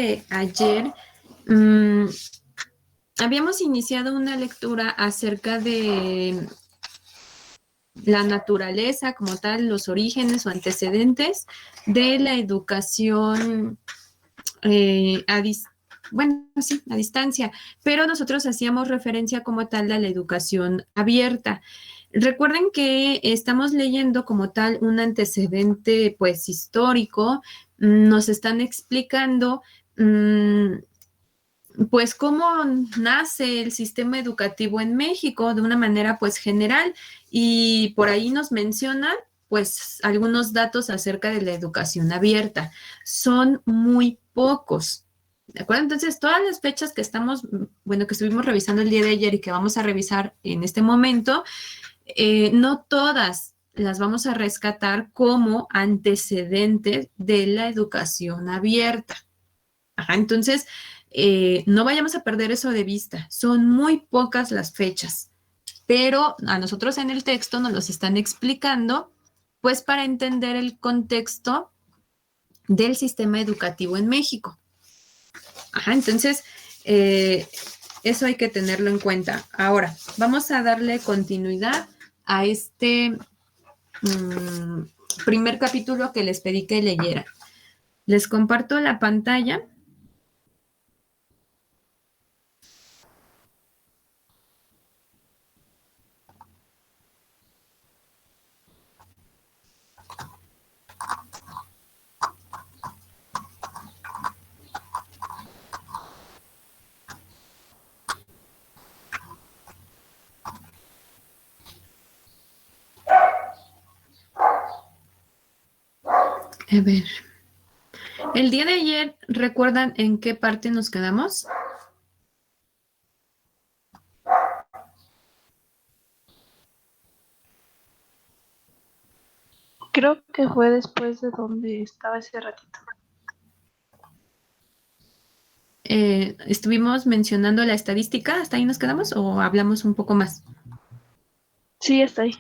de ayer mm, habíamos iniciado una lectura acerca de la naturaleza como tal, los orígenes o antecedentes de la educación a distancia, pero nosotros hacíamos referencia como tal a la educación abierta. Recuerden que estamos leyendo como tal un antecedente pues histórico, nos están explicando pues cómo nace el sistema educativo en México de una manera pues general y por ahí nos mencionan pues algunos datos acerca de la educación abierta. Son muy pocos. ¿De acuerdo? Entonces, todas las fechas que que estuvimos revisando el día de ayer y que vamos a revisar en este momento, no todas las vamos a rescatar como antecedentes de la educación abierta. Ajá, entonces, no vayamos a perder eso de vista. Son muy pocas las fechas, pero a nosotros en el texto nos los están explicando, pues para entender el contexto del sistema educativo en México. Ajá, entonces, eso hay que tenerlo en cuenta. Ahora, vamos a darle continuidad a este primer capítulo que les pedí que leyeran. Les comparto la pantalla. A ver. El día de ayer, ¿recuerdan en qué parte nos quedamos? Creo que fue después de donde estaba ese ratito. ¿Estuvimos mencionando la estadística? ¿Hasta ahí nos quedamos o hablamos un poco más? Sí, está ahí.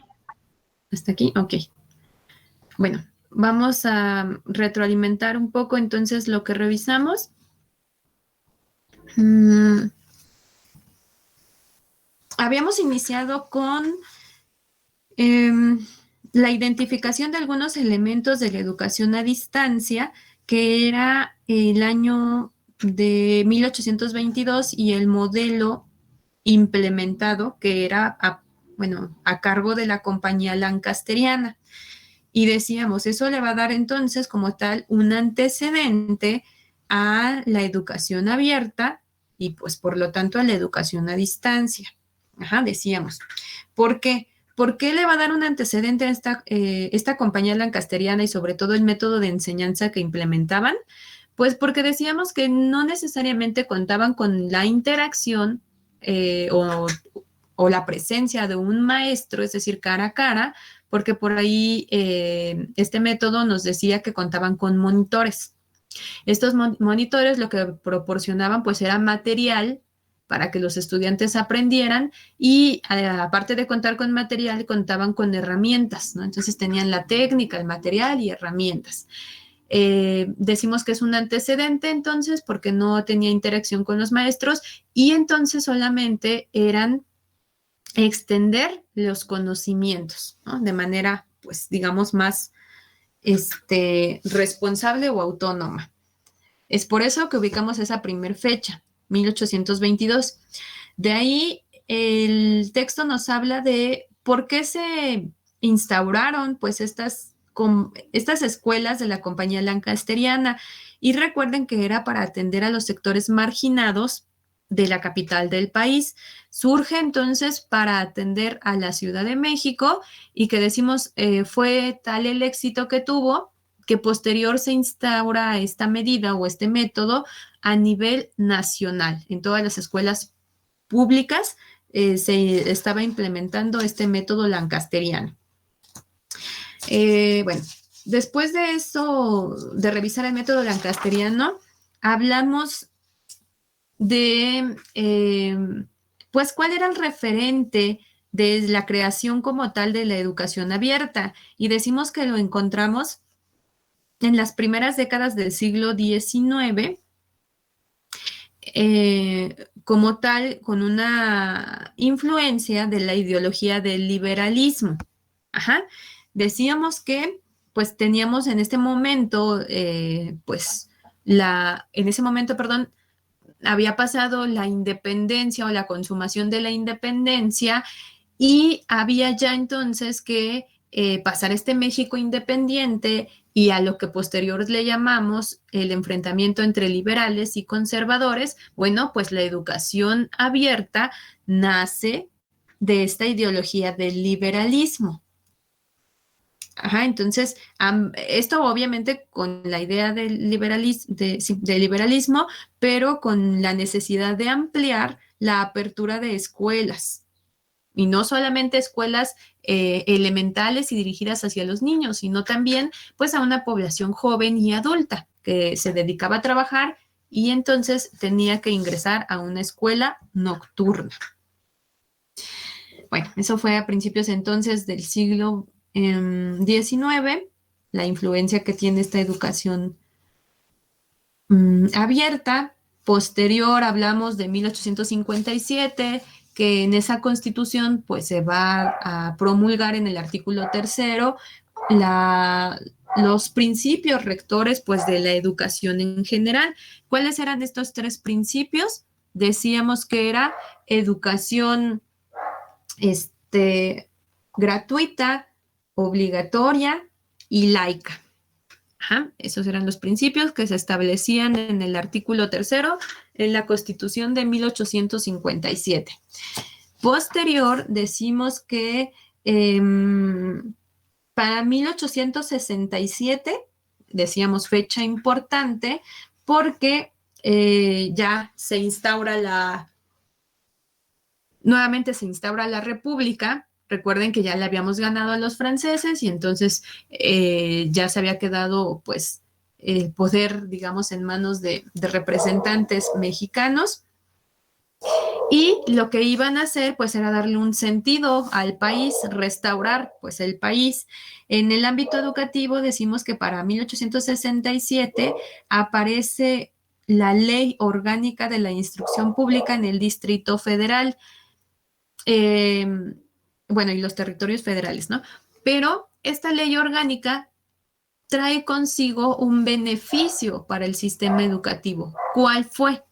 ¿Hasta aquí? Ok. Bueno, vamos a retroalimentar un poco entonces lo que revisamos. Habíamos iniciado con la identificación de algunos elementos de la educación a distancia, que era el año de 1822 y el modelo implementado que era a cargo de la compañía lancasteriana. Y decíamos, eso le va a dar entonces como tal un antecedente a la educación abierta y pues por lo tanto a la educación a distancia. Ajá, decíamos. ¿Por qué? ¿Por qué le va a dar un antecedente a esta compañía lancasteriana y sobre todo el método de enseñanza que implementaban? Pues porque decíamos que no necesariamente contaban con la interacción o la presencia de un maestro, es decir, cara a cara, porque por ahí este método nos decía que contaban con monitores. Estos monitores lo que proporcionaban pues era material para que los estudiantes aprendieran y aparte de contar con material, contaban con herramientas, ¿no? Entonces tenían la técnica, el material y herramientas. Decimos que es un antecedente entonces porque no tenía interacción con los maestros y entonces solamente eran extender los conocimientos, ¿no? De manera, pues, digamos, más responsable o autónoma. Es por eso que ubicamos esa primer fecha, 1822. De ahí el texto nos habla de por qué se instauraron pues estas escuelas de la compañía lancasteriana y recuerden que era para atender a los sectores marginados de la capital del país. Surge entonces para atender a la Ciudad de México y que decimos fue tal el éxito que tuvo que posterior se instaura esta medida o este método a nivel nacional. En todas las escuelas públicas se estaba implementando este método lancasteriano. Bueno, después de eso, de revisar el método lancasteriano, hablamos de, pues, cuál era el referente de la creación como tal de la educación abierta. Y decimos que lo encontramos en las primeras décadas del siglo XIX como tal, con una influencia de la ideología del liberalismo. Ajá. Decíamos que, pues, teníamos en este momento, en ese momento, perdón, había pasado la independencia o la consumación de la independencia y había ya entonces que pasar este México independiente y a lo que posterior le llamamos el enfrentamiento entre liberales y conservadores. Bueno, pues la educación abierta nace de esta ideología del liberalismo. Ajá, entonces, esto obviamente con la idea del de liberalismo, pero con la necesidad de ampliar la apertura de escuelas. Y no solamente escuelas elementales y dirigidas hacia los niños, sino también pues a una población joven y adulta que se dedicaba a trabajar y entonces tenía que ingresar a una escuela nocturna. Bueno, eso fue a principios entonces del siglo XIX, la influencia que tiene esta educación abierta. Posterior hablamos de 1857, que en esa constitución pues se va a promulgar en el artículo tercero los principios rectores pues de la educación en general. ¿Cuáles eran estos tres principios? Decíamos que era educación gratuita, obligatoria y laica. Ajá, esos eran los principios que se establecían en el artículo tercero en la Constitución de 1857. Posterior, decimos que para 1867, decíamos fecha importante, porque ya nuevamente se instaura la República. Recuerden que ya le habíamos ganado a los franceses y entonces ya se había quedado pues el poder, digamos, en manos de representantes mexicanos. Y lo que iban a hacer pues era darle un sentido al país, restaurar pues el país. En el ámbito educativo decimos que para 1867 aparece la Ley Orgánica de la Instrucción Pública en el Distrito Federal. Bueno, y los territorios federales, ¿no? Pero esta ley orgánica trae consigo un beneficio para el sistema educativo. ¿Cuál fue?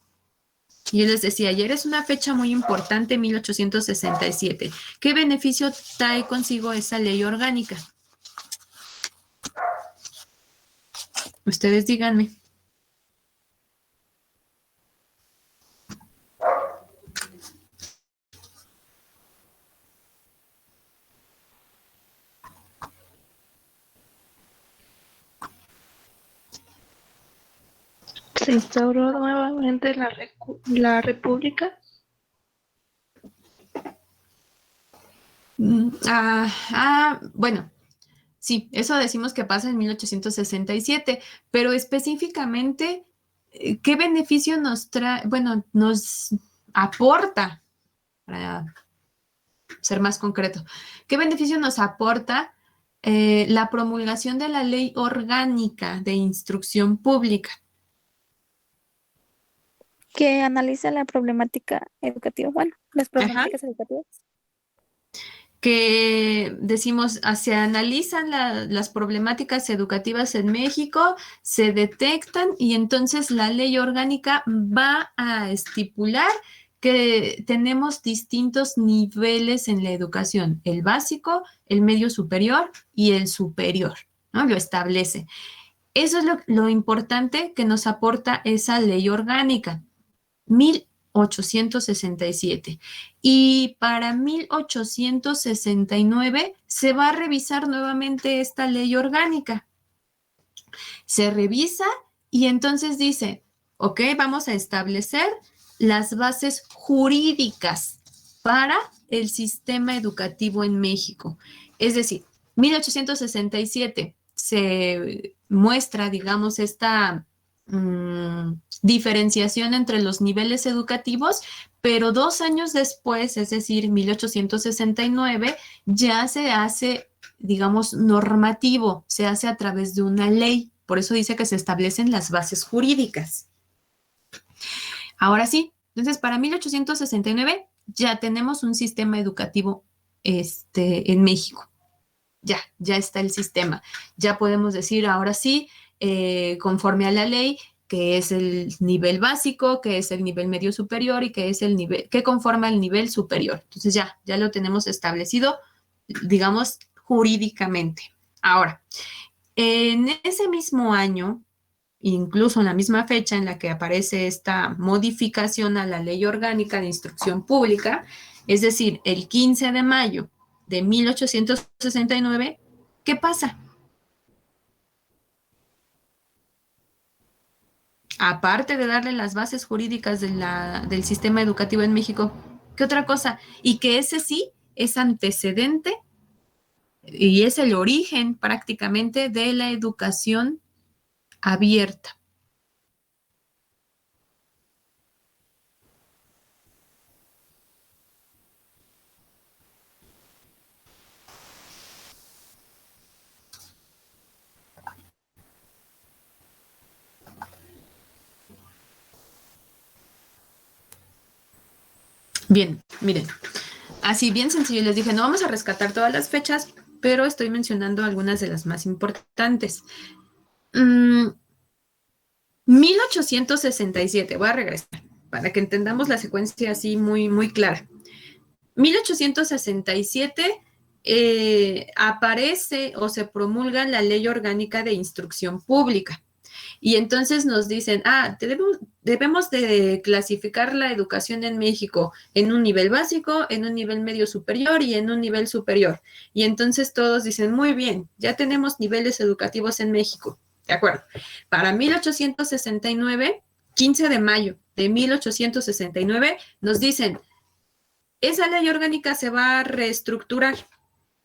Y yo les decía, ayer es una fecha muy importante, 1867. ¿Qué beneficio trae consigo esa ley orgánica? Ustedes díganme. Se instauró nuevamente la República. Bueno, sí, eso decimos que pasa en 1867, pero específicamente, ¿qué beneficio nos trae? Bueno, nos aporta, para ser más concreto, ¿qué beneficio nos aporta la promulgación de la Ley Orgánica de Instrucción Pública? Que analiza la problemática educativa, bueno, las problemáticas educativas. Que decimos, se analizan las problemáticas educativas en México, se detectan y entonces la ley orgánica va a estipular que tenemos distintos niveles en la educación, el básico, el medio superior y el superior, ¿no? Lo establece. Eso es lo importante que nos aporta esa ley orgánica. 1867. Y para 1869 se va a revisar nuevamente esta ley orgánica. Se revisa y entonces dice, ok, vamos a establecer las bases jurídicas para el sistema educativo en México. Es decir, 1867 se muestra, digamos, esta diferenciación entre los niveles educativos, pero 2 años después, es decir, 1869, ya se hace, digamos, normativo, se hace a través de una ley. Por eso dice que se establecen las bases jurídicas. Ahora sí, entonces para 1869 ya tenemos un sistema educativo en México. Ya está el sistema. Ya podemos decir ahora sí, conforme a la ley, que es el nivel básico, que es el nivel medio superior y que es el nivel, que conforma el nivel superior. Entonces ya lo tenemos establecido, digamos, jurídicamente. Ahora, en ese mismo año, incluso en la misma fecha en la que aparece esta modificación a la Ley Orgánica de Instrucción Pública, es decir, el 15 de mayo de 1869, ¿qué pasa? Aparte de darle las bases jurídicas del sistema educativo en México, ¿qué otra cosa? Y que ese sí es antecedente y es el origen prácticamente de la educación abierta. Bien, miren, así bien sencillo, les dije, no vamos a rescatar todas las fechas, pero estoy mencionando algunas de las más importantes. 1867, voy a regresar para que entendamos la secuencia así muy, muy clara. 1867 aparece o se promulga la Ley Orgánica de Instrucción Pública. Y entonces nos dicen, debemos de clasificar la educación en México en un nivel básico, en un nivel medio superior y en un nivel superior. Y entonces todos dicen, muy bien, ya tenemos niveles educativos en México. De acuerdo. Para 1869, 15 de mayo de 1869, nos dicen, esa ley orgánica se va a reestructurar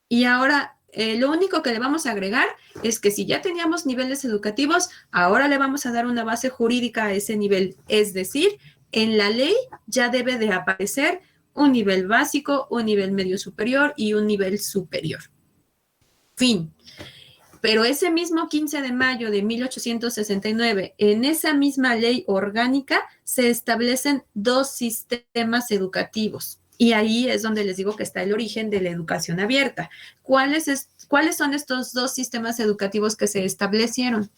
y ahora lo único que le vamos a agregar es que si ya teníamos niveles educativos, ahora le vamos a dar una base jurídica a ese nivel. Es decir, en la ley ya debe de aparecer un nivel básico, un nivel medio superior y un nivel superior. Fin. Pero ese mismo 15 de mayo de 1869, en esa misma ley orgánica, se establecen dos sistemas educativos. Y ahí es donde les digo que está el origen de la educación abierta. ¿Cuáles son estos dos sistemas educativos que se establecieron?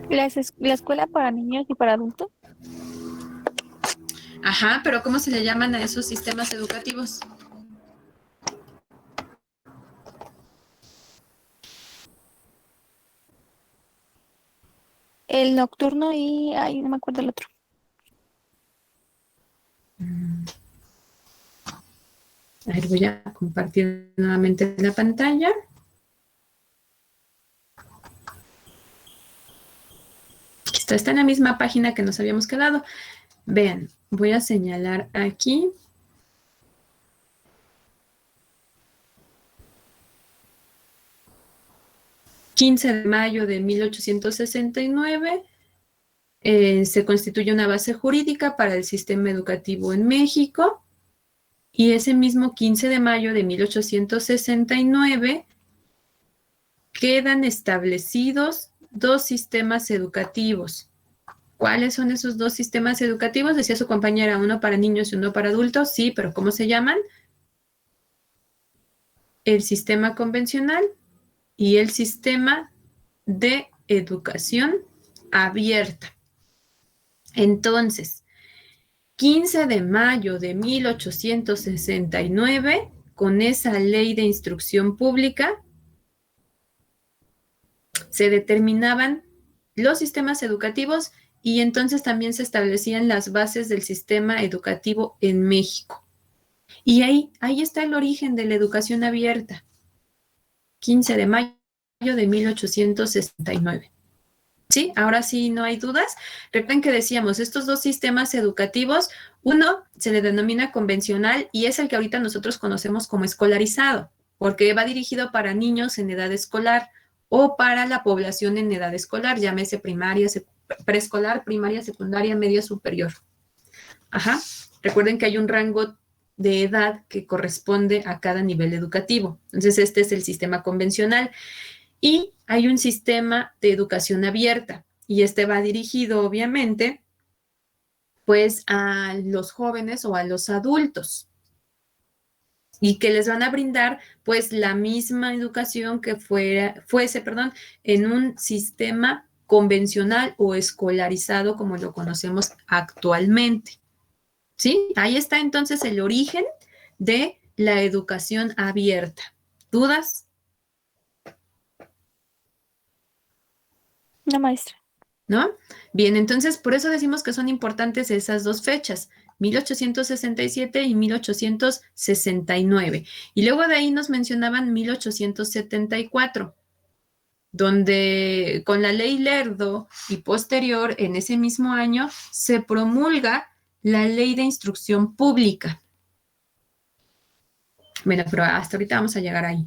La escuela para niños y para adultos. Ajá, pero ¿cómo se le llaman a esos sistemas educativos? El nocturno y, ay, no me acuerdo el otro. A ver, voy a compartir nuevamente la pantalla. Está en la misma página que nos habíamos quedado. Vean, voy a señalar aquí. ...15 de mayo de 1869... se constituye una base jurídica para el sistema educativo en México. Y ese mismo 15 de mayo de 1869... quedan establecidos dos sistemas educativos. ¿Cuáles son esos dos sistemas educativos? Decía su compañera, uno para niños y uno para adultos. Sí, pero ¿cómo se llaman? El sistema convencional y el sistema de educación abierta. Entonces, 15 de mayo de 1869, con esa ley de instrucción pública, se determinaban los sistemas educativos y entonces también se establecían las bases del sistema educativo en México. Y ahí está el origen de la educación abierta. 15 de mayo de 1869. ¿Sí? Ahora sí no hay dudas. Recuerden que decíamos, estos dos sistemas educativos, uno se le denomina convencional y es el que ahorita nosotros conocemos como escolarizado, porque va dirigido para niños en edad escolar o para la población en edad escolar, llámese primaria, preescolar, primaria, secundaria, media superior. Ajá. Recuerden que hay un rango de edad que corresponde a cada nivel educativo. Entonces, este es el sistema convencional. Y hay un sistema de educación abierta. Y este va dirigido, obviamente, pues a los jóvenes o a los adultos. Y que les van a brindar, pues, la misma educación que fuese, en un sistema convencional o escolarizado como lo conocemos actualmente. ¿Sí? Ahí está entonces el origen de la educación abierta. ¿Dudas? No, maestra. ¿No? Bien, entonces por eso decimos que son importantes esas dos fechas, 1867 y 1869. Y luego de ahí nos mencionaban 1874, donde con la ley Lerdo y posterior, en ese mismo año, se promulga la ley de instrucción pública. Bueno, pero hasta ahorita vamos a llegar ahí.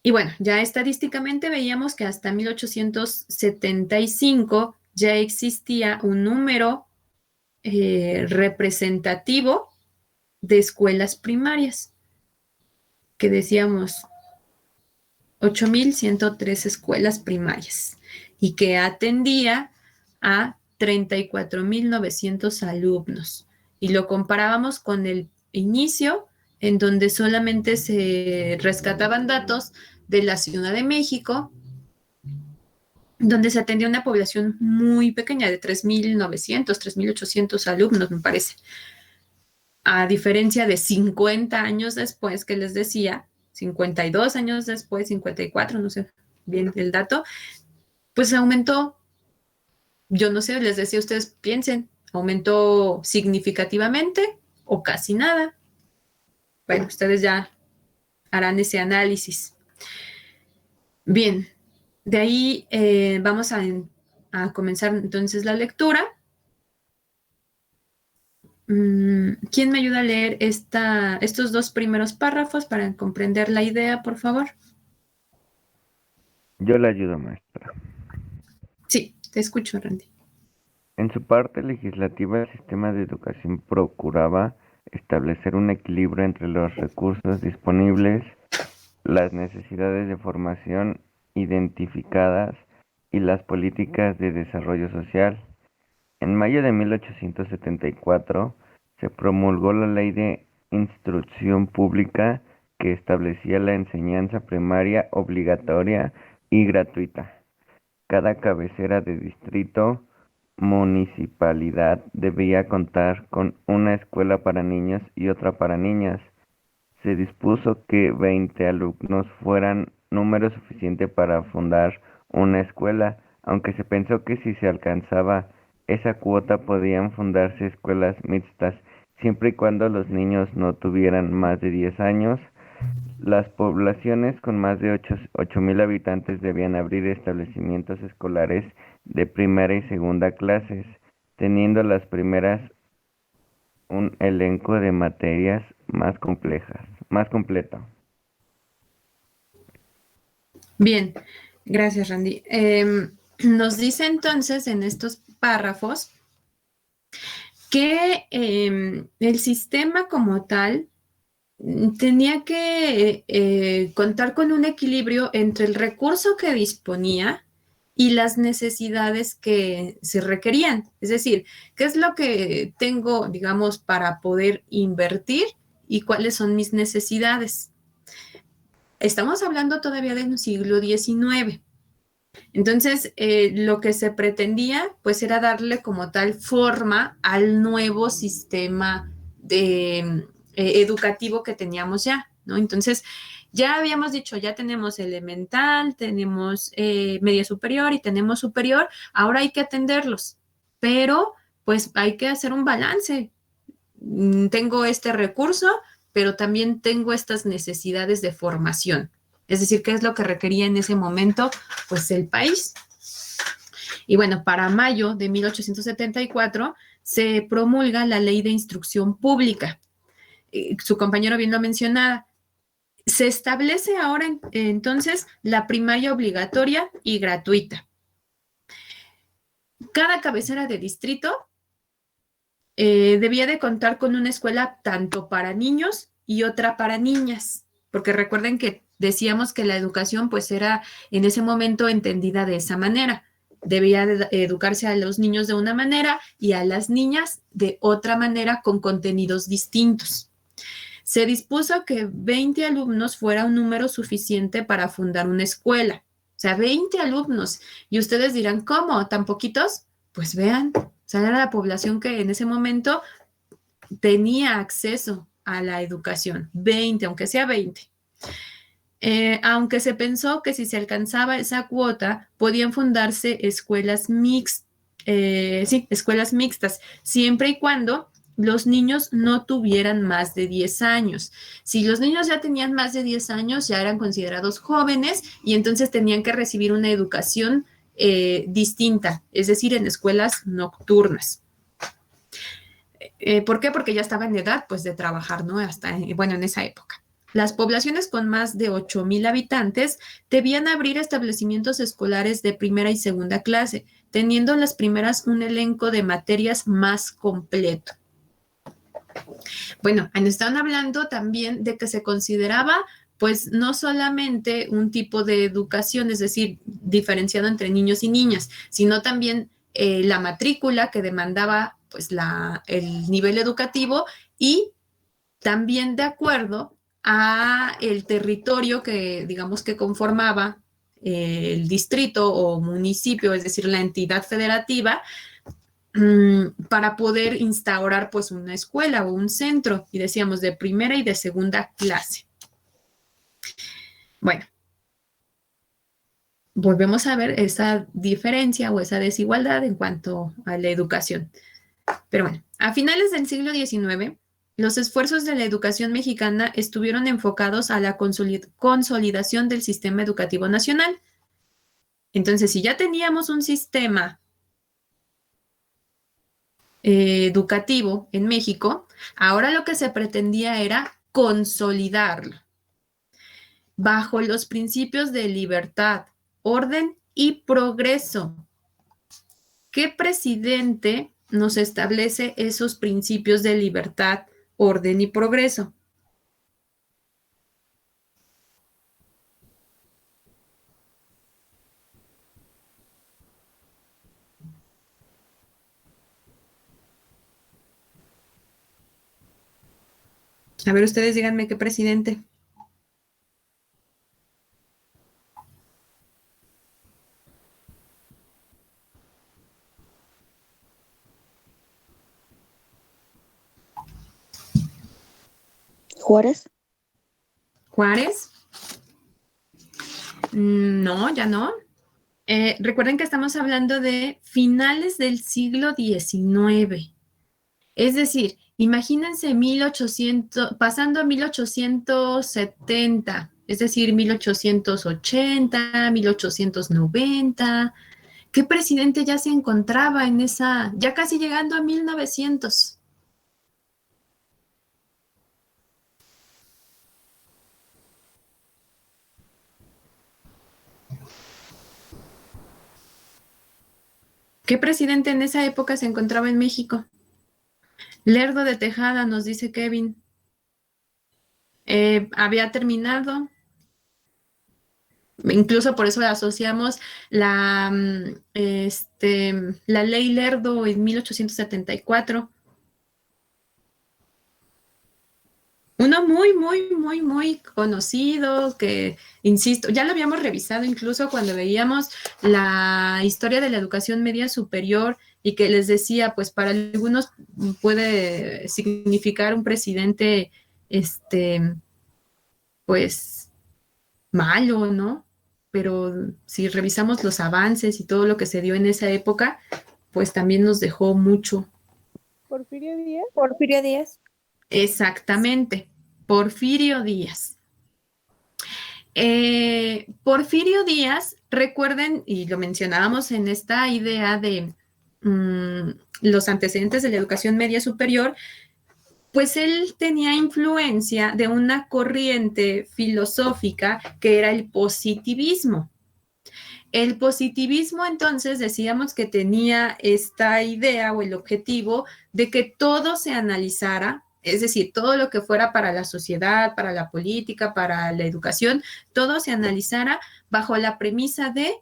Y bueno, ya estadísticamente veíamos que hasta 1875 ya existía un número representativo de escuelas primarias, que decíamos 8,103 escuelas primarias y que atendía a 34,900 alumnos. Y lo comparábamos con el inicio, en donde solamente se rescataban datos de la Ciudad de México, donde se atendía una población muy pequeña, de 3,900, 3,800 alumnos, me parece. A diferencia de 50 años después, que les decía, 52 años después, 54, no sé bien el dato, pues aumentó, yo no sé, les decía, ustedes piensen, aumentó significativamente o casi nada. Bueno, ustedes ya harán ese análisis. Bien, de ahí vamos a comenzar entonces la lectura. ¿Quién me ayuda a leer estos dos primeros párrafos para comprender la idea, por favor? Yo le ayudo, maestra. Sí, te escucho, Randy. En su parte legislativa, el sistema de educación procuraba establecer un equilibrio entre los recursos disponibles, las necesidades de formación identificadas y las políticas de desarrollo social. En mayo de 1874 se promulgó la Ley de Instrucción Pública que establecía la enseñanza primaria obligatoria y gratuita. Cada cabecera de distrito, municipalidad debía contar con una escuela para niños y otra para niñas. Se dispuso que 20 alumnos fueran número suficiente para fundar una escuela, aunque se pensó que si se alcanzaba esa cuota podían fundarse escuelas mixtas, siempre y cuando los niños no tuvieran más de 10 años. Las poblaciones con más de 8,000 habitantes debían abrir establecimientos escolares de primera y segunda clases, teniendo las primeras un elenco de materias más completo. Bien, gracias, Randy. Nos dice entonces en estos párrafos que el sistema como tal tenía que contar con un equilibrio entre el recurso que disponía y las necesidades que se requerían. Es decir, ¿qué es lo que tengo, digamos, para poder invertir y cuáles son mis necesidades? Estamos hablando todavía del siglo XIX. Entonces, lo que se pretendía, pues, era darle como tal forma al nuevo sistema educativo que teníamos ya, ¿no? Entonces, ya habíamos dicho, ya tenemos elemental, tenemos media superior y tenemos superior, ahora hay que atenderlos, pero pues hay que hacer un balance. Tengo este recurso, pero también tengo estas necesidades de formación. Es decir, ¿qué es lo que requería en ese momento? Pues el país. Y bueno, para mayo de 1874 se promulga la Ley de Instrucción Pública. Su compañero bien lo mencionaba. Se establece ahora entonces la primaria obligatoria y gratuita. Cada cabecera de distrito debía de contar con una escuela tanto para niños y otra para niñas, porque recuerden que decíamos que la educación pues era en ese momento entendida de esa manera. Debía de educarse a los niños de una manera y a las niñas de otra manera con contenidos distintos. Se dispuso que 20 alumnos fuera un número suficiente para fundar una escuela. O sea, 20 alumnos. Y ustedes dirán, ¿cómo? ¿Tan poquitos? Pues vean, o sea, era la población que en ese momento tenía acceso a la educación. 20, aunque sea 20. Aunque se pensó que si se alcanzaba esa cuota, podían fundarse escuelas escuelas mixtas, siempre y cuando los niños no tuvieran más de 10 años. Si los niños ya tenían más de 10 años, ya eran considerados jóvenes y entonces tenían que recibir una educación distinta, es decir, en escuelas nocturnas. ¿Por qué? Porque ya estaban en edad, pues, de trabajar, ¿no? En esa época. Las poblaciones con más de 8,000 habitantes debían abrir establecimientos escolares de primera y segunda clase, teniendo las primeras un elenco de materias más completo. Bueno, nos están hablando también de que se consideraba, pues, no solamente un tipo de educación, es decir, diferenciado entre niños y niñas, sino también la matrícula que demandaba, pues, el nivel educativo y también de acuerdo a el territorio que, digamos, que conformaba el distrito o municipio, es decir, la entidad federativa, para poder instaurar pues una escuela o un centro, y decíamos de primera y de segunda clase. Bueno, volvemos a ver esa diferencia o esa desigualdad en cuanto a la educación. Pero bueno, a finales del siglo XIX, los esfuerzos de la educación mexicana estuvieron enfocados a la consolidación del sistema educativo nacional. Entonces, si ya teníamos un sistema educativo en México, ahora lo que se pretendía era consolidarlo bajo los principios de libertad, orden y progreso. ¿Qué presidente nos establece esos principios de libertad, orden y progreso? A ver, ustedes díganme qué presidente. Juárez. ¿Juárez? No, ya no. Recuerden que estamos hablando de finales del siglo XIX. Es decir, imagínense 1800, pasando a 1870, es decir, 1880, 1890. ¿Qué presidente ya se encontraba en esa, ya casi llegando a 1900? ¿Qué presidente en esa época se encontraba en México? Lerdo de Tejada, nos dice Kevin. Había terminado. Incluso por eso asociamos la ley Lerdo en 1874. Uno muy, muy, muy, muy conocido que, insisto, ya lo habíamos revisado incluso cuando veíamos la historia de la educación media superior y que les decía, pues para algunos puede significar un presidente, pues malo, ¿no? Pero si revisamos los avances y todo lo que se dio en esa época, pues también nos dejó mucho. ¿Porfirio Díaz? Porfirio Díaz. Exactamente, Porfirio Díaz. Porfirio Díaz, recuerden, y lo mencionábamos en esta idea de los antecedentes de la educación media superior, pues él tenía influencia de una corriente filosófica que era el positivismo. El positivismo, entonces, decíamos que tenía esta idea o el objetivo de que todo se analizara, es decir, todo lo que fuera para la sociedad, para la política, para la educación, todo se analizara bajo la premisa de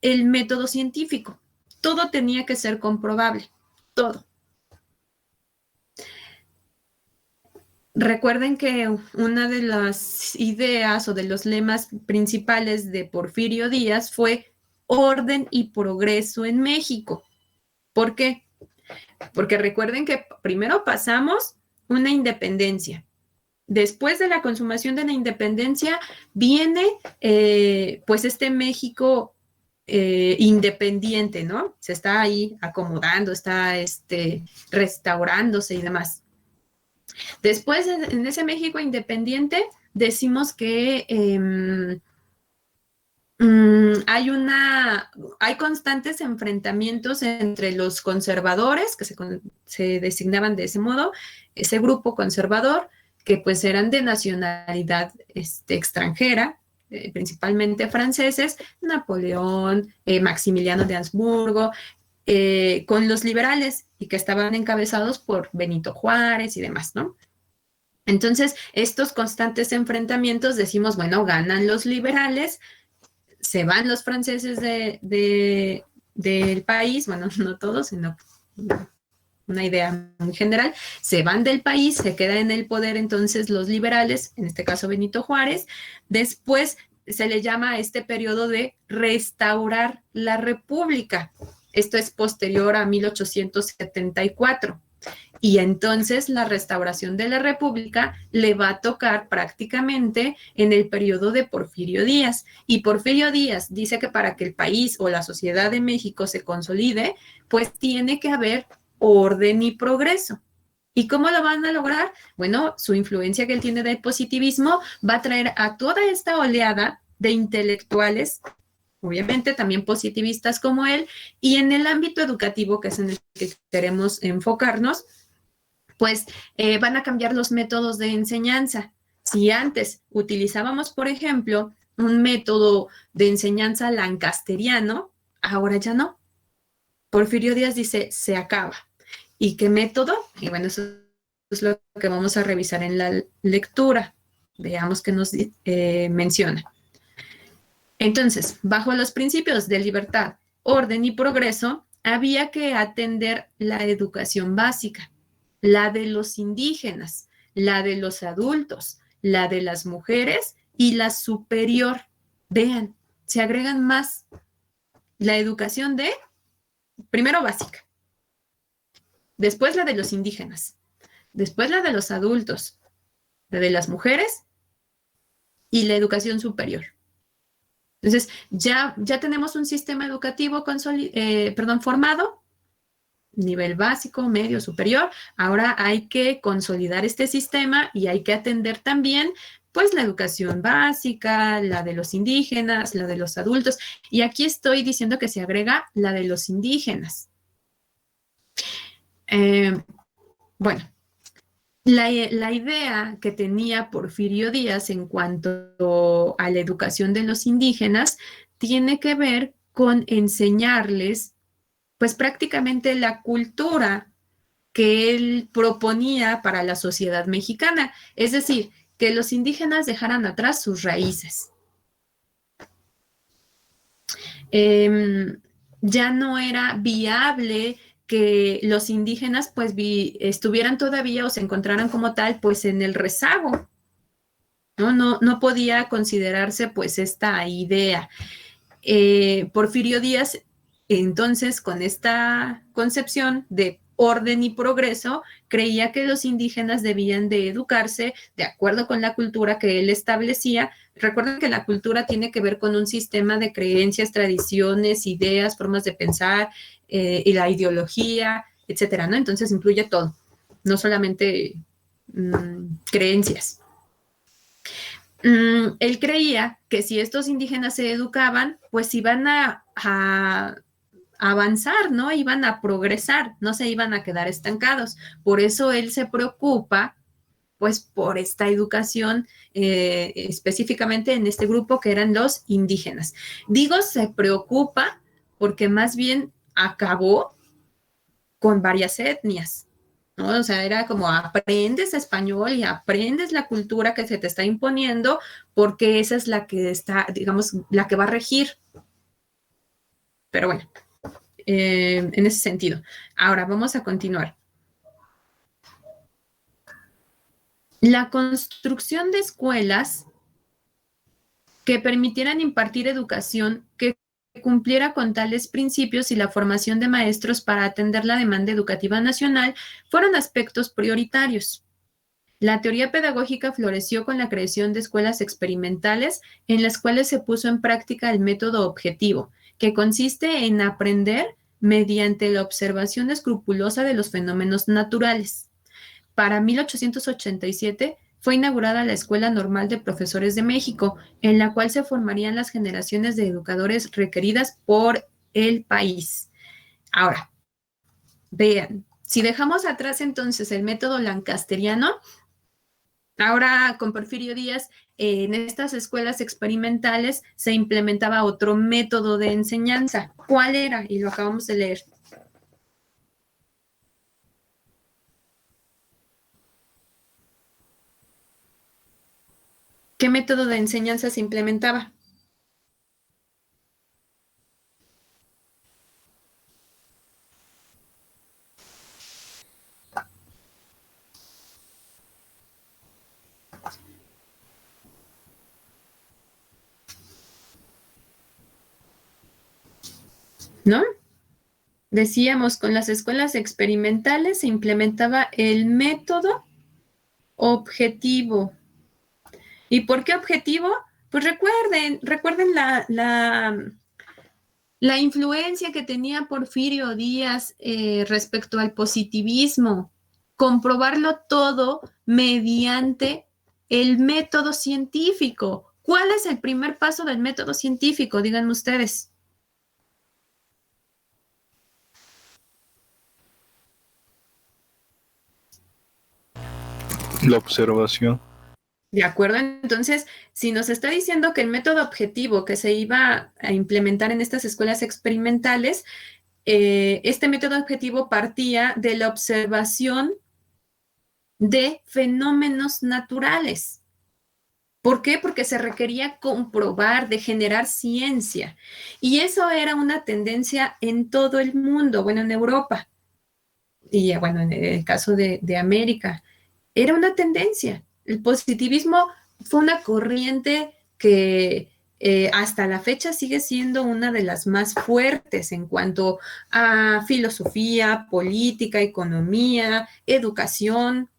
el método científico. Todo tenía que ser comprobable, todo. Recuerden que una de las ideas o de los lemas principales de Porfirio Díaz fue orden y progreso en México. ¿Por qué? Porque recuerden que primero pasamos una independencia. Después de la consumación de la independencia viene pues este México independiente, ¿no? Se está ahí acomodando, está restaurándose y demás. Después, en ese México independiente, decimos que hay constantes enfrentamientos entre los conservadores, que se designaban de ese modo, ese grupo conservador, que pues eran de nacionalidad extranjera, principalmente franceses, Napoleón, Maximiliano de Habsburgo, con los liberales y que estaban encabezados por Benito Juárez y demás, ¿no? Entonces, estos constantes enfrentamientos decimos, bueno, ganan los liberales, se van los franceses del país, bueno, no todos, sino una idea muy general, se van del país, se quedan en el poder entonces los liberales, en este caso Benito Juárez, después se le llama a este periodo de restaurar la república. Esto es posterior a 1874. Y entonces la restauración de la República le va a tocar prácticamente en el periodo de Porfirio Díaz. Y Porfirio Díaz dice que para que el país o la sociedad de México se consolide, pues tiene que haber orden y progreso. ¿Y cómo lo van a lograr? Bueno, su influencia que él tiene del positivismo va a traer a toda esta oleada de intelectuales, obviamente también positivistas como él, y en el ámbito educativo, que es en el que queremos enfocarnos, pues van a cambiar los métodos de enseñanza. Si antes utilizábamos, por ejemplo, un método de enseñanza lancasteriano, ahora ya no. Porfirio Díaz dice, se acaba. ¿Y qué método? Y bueno, eso es lo que vamos a revisar en la lectura. Veamos qué nos menciona. Entonces, bajo los principios de libertad, orden y progreso, había que atender la educación básica, la de los indígenas, la de los adultos, la de las mujeres y la superior. Vean, se agregan más la educación de, primero básica, después la de los indígenas, después la de los adultos, la de las mujeres y la educación superior. Entonces, ya tenemos un sistema educativo formado, nivel básico, medio, superior. Ahora hay que consolidar este sistema y hay que atender también, pues, la educación básica, la de los indígenas, la de los adultos. Y aquí estoy diciendo que se agrega la de los indígenas. Bueno, la idea que tenía Porfirio Díaz en cuanto a la educación de los indígenas tiene que ver con enseñarles, pues prácticamente la cultura que él proponía para la sociedad mexicana, es decir, que los indígenas dejaran atrás sus raíces. Ya no era viable que los indígenas pues estuvieran todavía o se encontraran como tal pues en el rezago, ¿no? No podía considerarse pues esta idea. Porfirio Díaz, entonces, con esta concepción de orden y progreso, creía que los indígenas debían de educarse de acuerdo con la cultura que él establecía. Recuerden que la cultura tiene que ver con un sistema de creencias, tradiciones, ideas, formas de pensar, y la ideología, etcétera, ¿no? Entonces incluye todo, no solamente creencias. Él creía que si estos indígenas se educaban, pues iban a avanzar, ¿no? Iban a progresar, no se iban a quedar estancados. Por eso él se preocupa pues por esta educación, específicamente en este grupo que eran los indígenas. Digo, se preocupa porque más bien acabó con varias etnias, ¿no? O sea, era como aprendes español y aprendes la cultura que se te está imponiendo porque esa es la que está, digamos, la que va a regir. Pero bueno, en ese sentido. Ahora vamos a continuar. La construcción de escuelas que permitieran impartir educación que cumpliera con tales principios y la formación de maestros para atender la demanda educativa nacional fueron aspectos prioritarios. La teoría pedagógica floreció con la creación de escuelas experimentales en las cuales se puso en práctica el método objetivo, que consiste en aprender mediante la observación escrupulosa de los fenómenos naturales. Para 1887 fue inaugurada la Escuela Normal de Profesores de México, en la cual se formarían las generaciones de educadores requeridas por el país. Ahora, vean, si dejamos atrás entonces el método lancasteriano, ahora con Porfirio Díaz, en estas escuelas experimentales se implementaba otro método de enseñanza. ¿Cuál era? Y lo acabamos de leer. ¿Qué método de enseñanza se implementaba? ¿No? Decíamos, con las escuelas experimentales se implementaba el método objetivo. ¿Y por qué objetivo? Pues recuerden la influencia que tenía Porfirio Díaz respecto al positivismo, comprobarlo todo mediante el método científico. ¿Cuál es el primer paso del método científico? Díganme ustedes. La observación. De acuerdo, entonces, si nos está diciendo que el método objetivo que se iba a implementar en estas escuelas experimentales, este método objetivo partía de la observación de fenómenos naturales. ¿Por qué? Porque se requería comprobar, de generar ciencia. Y eso era una tendencia en todo el mundo, bueno, en Europa y bueno, en el caso de América. Era una tendencia. El positivismo fue una corriente que hasta la fecha sigue siendo una de las más fuertes en cuanto a filosofía, política, economía, educación.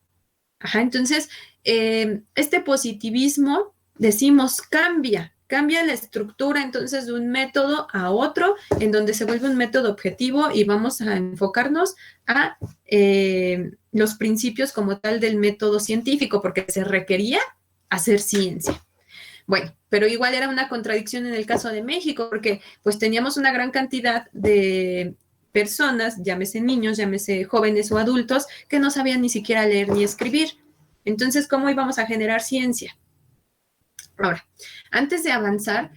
Ajá, entonces, este positivismo, decimos, cambia la estructura entonces de un método a otro, en donde se vuelve un método objetivo y vamos a enfocarnos a los principios como tal del método científico, porque se requería hacer ciencia. Bueno, pero igual era una contradicción en el caso de México, porque pues teníamos una gran cantidad de personas, llámese niños, llámese jóvenes o adultos, que no sabían ni siquiera leer ni escribir. Entonces, ¿cómo íbamos a generar ciencia? Ahora, antes de avanzar,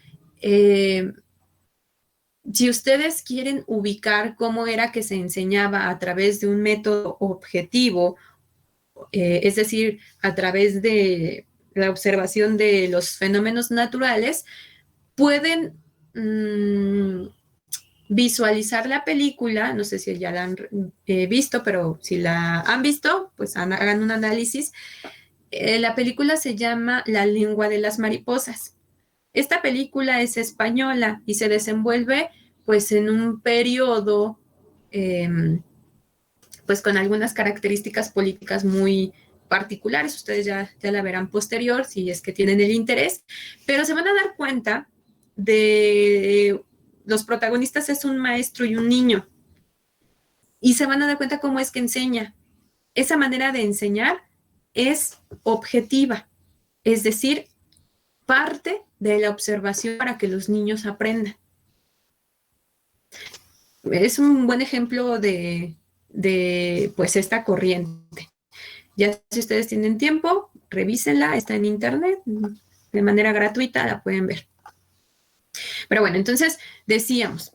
si ustedes quieren ubicar cómo era que se enseñaba a través de un método objetivo, es decir, a través de la observación de los fenómenos naturales, pueden visualizar la película, no sé si ya la han visto, pero si la han visto, pues hagan un análisis. La película se llama La lengua de las mariposas. Esta película es española y se desenvuelve pues en un periodo pues con algunas características políticas muy particulares. Ustedes ya la verán posterior si es que tienen el interés, pero se van a dar cuenta de los protagonistas es un maestro y un niño y se van a dar cuenta cómo es que enseña. Esa manera de enseñar es objetiva, es decir, parte de la observación para que los niños aprendan. Es un buen ejemplo de pues esta corriente. Ya si ustedes tienen tiempo, revísenla, está en internet, de manera gratuita la pueden ver. Pero bueno, entonces decíamos,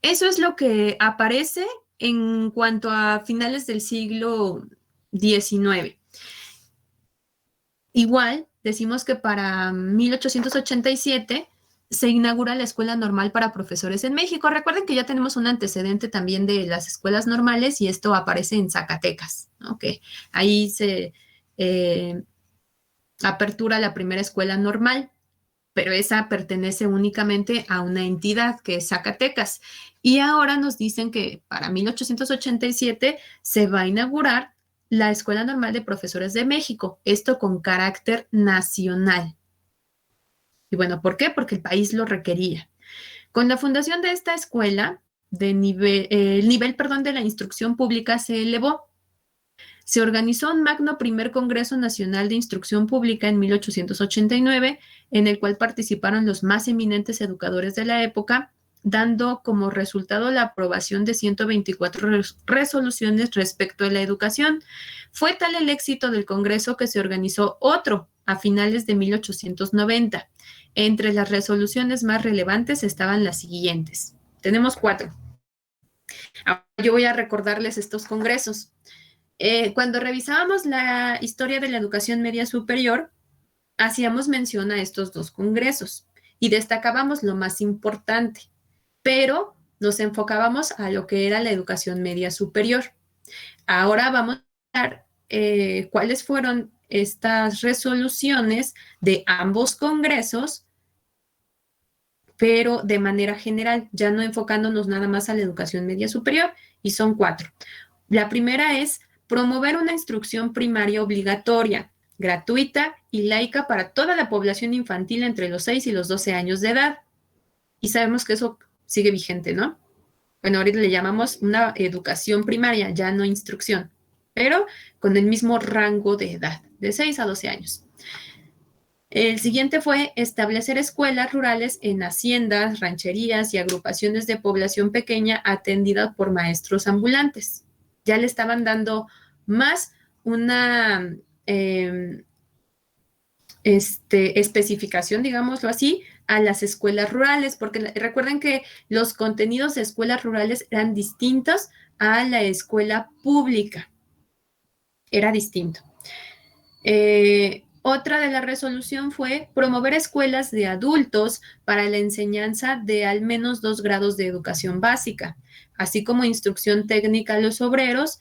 eso es lo que aparece en cuanto a finales del siglo XIX. Igual, decimos que para 1887 se inaugura la Escuela Normal para Profesores en México. Recuerden que ya tenemos un antecedente también de las escuelas normales y esto aparece en Zacatecas, ¿no? Que ahí se apertura la primera escuela normal, pero esa pertenece únicamente a una entidad que es Zacatecas. Y ahora nos dicen que para 1887 se va a inaugurar la Escuela Normal de Profesores de México, esto con carácter nacional. Y bueno, ¿por qué? Porque el país lo requería. Con la fundación de esta escuela, el nivel de la instrucción pública se elevó. Se organizó un magno primer Congreso Nacional de Instrucción Pública en 1889, en el cual participaron los más eminentes educadores de la época, dando como resultado la aprobación de 124 resoluciones respecto a la educación. Fue tal el éxito del Congreso que se organizó otro a finales de 1890. Entre las resoluciones más relevantes estaban las siguientes. Tenemos 4. Ahora yo voy a recordarles estos congresos. Cuando revisábamos la historia de la educación media superior, hacíamos mención a estos 2 congresos y destacábamos lo más importante, pero nos enfocábamos a lo que era la educación media superior. Ahora vamos a ver cuáles fueron estas resoluciones de ambos congresos, pero de manera general, ya no enfocándonos nada más a la educación media superior, y son 4. La primera es promover una instrucción primaria obligatoria, gratuita y laica para toda la población infantil entre los 6 y los 12 años de edad. Y sabemos que eso sigue vigente, ¿no? Bueno, ahorita le llamamos una educación primaria, ya no instrucción, pero con el mismo rango de edad, de 6 a 12 años. El siguiente fue establecer escuelas rurales en haciendas, rancherías y agrupaciones de población pequeña atendidas por maestros ambulantes. Ya le estaban dando más una especificación, digámoslo así, a las escuelas rurales, porque recuerden que los contenidos de escuelas rurales eran distintos a la escuela pública. Era distinto. Otra de la resolución fue promover escuelas de adultos para la enseñanza de al menos 2 grados de educación básica, así como instrucción técnica a los obreros,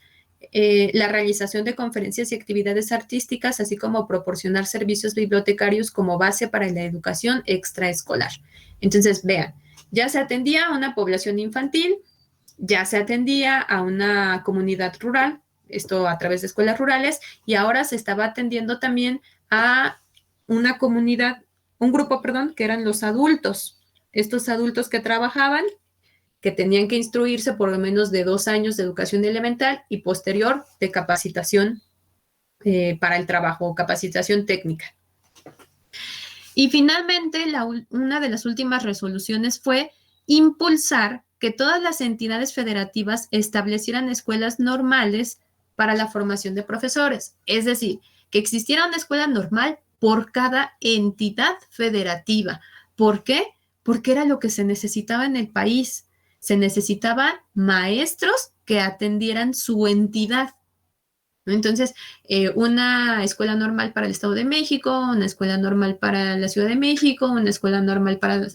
la realización de conferencias y actividades artísticas, así como proporcionar servicios bibliotecarios como base para la educación extraescolar. Entonces, vean, ya se atendía a una población infantil, ya se atendía a una comunidad rural, esto a través de escuelas rurales, y ahora se estaba atendiendo también a una comunidad, un grupo, que eran los adultos. Estos adultos que trabajaban, que tenían que instruirse por lo menos de 2 años de educación elemental y posterior de capacitación para el trabajo, capacitación técnica. Y finalmente, una de las últimas resoluciones fue impulsar que todas las entidades federativas establecieran escuelas normales para la formación de profesores. Es decir, que existiera una escuela normal por cada entidad federativa. ¿Por qué? Porque era lo que se necesitaba en el país. Se necesitaban maestros que atendieran su entidad. Entonces, una escuela normal para el Estado de México, una escuela normal para la Ciudad de México, una escuela normal para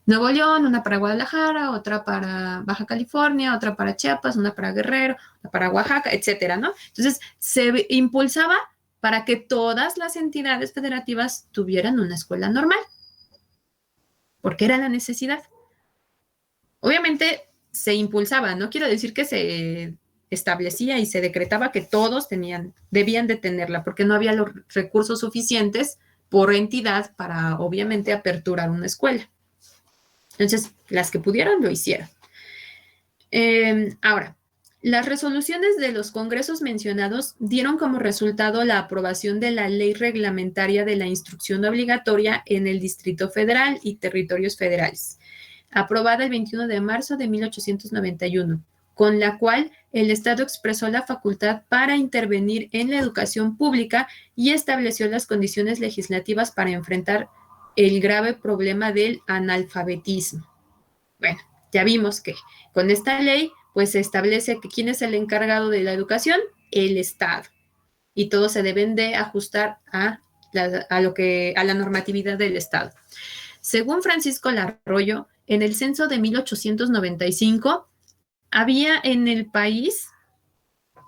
Nuevo León, una para Guadalajara, otra para Baja California, otra para Chiapas, una para Guerrero, una para Oaxaca, etcétera, ¿no? Entonces, se impulsaba para que todas las entidades federativas tuvieran una escuela normal, porque era la necesidad. Obviamente, se impulsaba, no quiero decir que se establecía y se decretaba que todos debían de tenerla, porque no había los recursos suficientes por entidad para, obviamente, aperturar una escuela. Entonces, las que pudieron lo hicieron. Ahora, las resoluciones de los congresos mencionados dieron como resultado la aprobación de la Ley Reglamentaria de la Instrucción Obligatoria en el Distrito Federal y territorios federales, aprobada el 21 de marzo de 1891, con la cual el Estado expresó la facultad para intervenir en la educación pública y estableció las condiciones legislativas para enfrentar el grave problema del analfabetismo. Bueno, ya vimos que con esta ley, pues se establece que quién es el encargado de la educación, el Estado, y todos se deben de ajustar a la normatividad del Estado. Según Francisco Larroyo, en el censo de 1895 había en el país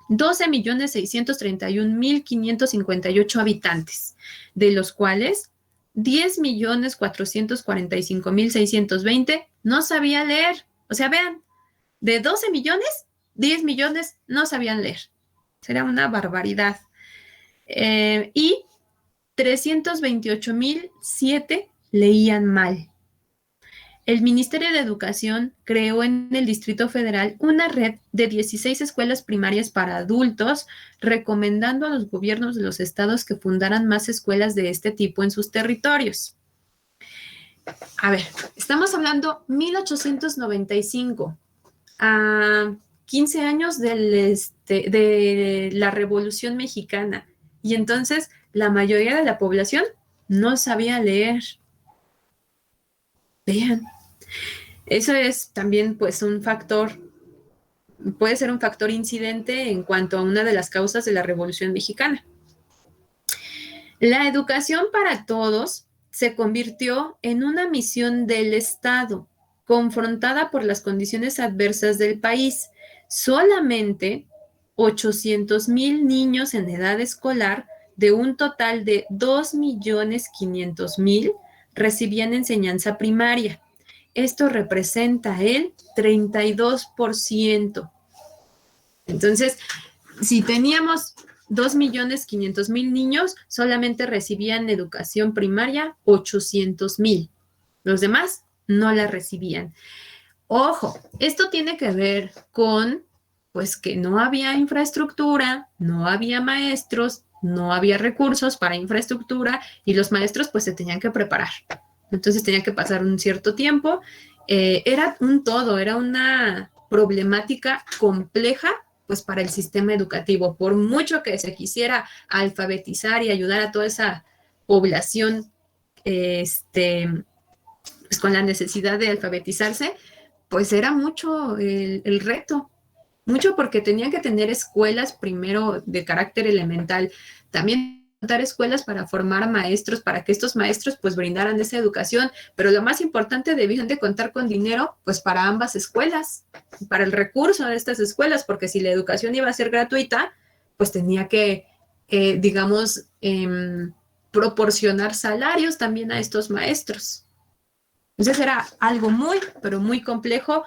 12.631.558 habitantes, de los cuales 10.445.620 no sabían leer. O sea, vean, de 12 millones, 10 millones no sabían leer. Será una barbaridad. Y 328.007 leían mal. El Ministerio de Educación creó en el Distrito Federal una red de 16 escuelas primarias para adultos, recomendando a los gobiernos de los estados que fundaran más escuelas de este tipo en sus territorios. A ver, estamos hablando 1895, a 15 años de la Revolución Mexicana, y entonces la mayoría de la población no sabía leer. Vean, eso es también pues un factor, puede ser un factor incidente en cuanto a una de las causas de la Revolución Mexicana. La educación para todos se convirtió en una misión del Estado, confrontada por las condiciones adversas del país. Solamente 800,000 niños en edad escolar, de un total de 2.500.000, recibían enseñanza primaria. Esto representa el 32%. Entonces, si teníamos 2.500.000 niños, solamente recibían educación primaria 800,000. Los demás no la recibían. Ojo, esto tiene que ver con, pues, que no había infraestructura, no había maestros, no había recursos para infraestructura y los maestros, pues, se tenían que preparar. Entonces tenía que pasar un cierto tiempo. Era un todo, era una problemática compleja, pues, para el sistema educativo. Por mucho que se quisiera alfabetizar y ayudar a toda esa población, pues, con la necesidad de alfabetizarse, pues era mucho el reto. Mucho porque tenían que tener escuelas primero de carácter elemental, también dar escuelas para formar maestros, para que estos maestros pues brindaran esa educación, pero lo más importante, debían de contar con dinero pues para ambas escuelas, para el recurso de estas escuelas, porque si la educación iba a ser gratuita, pues tenía que, digamos, proporcionar salarios también a estos maestros. Entonces era algo muy, pero muy complejo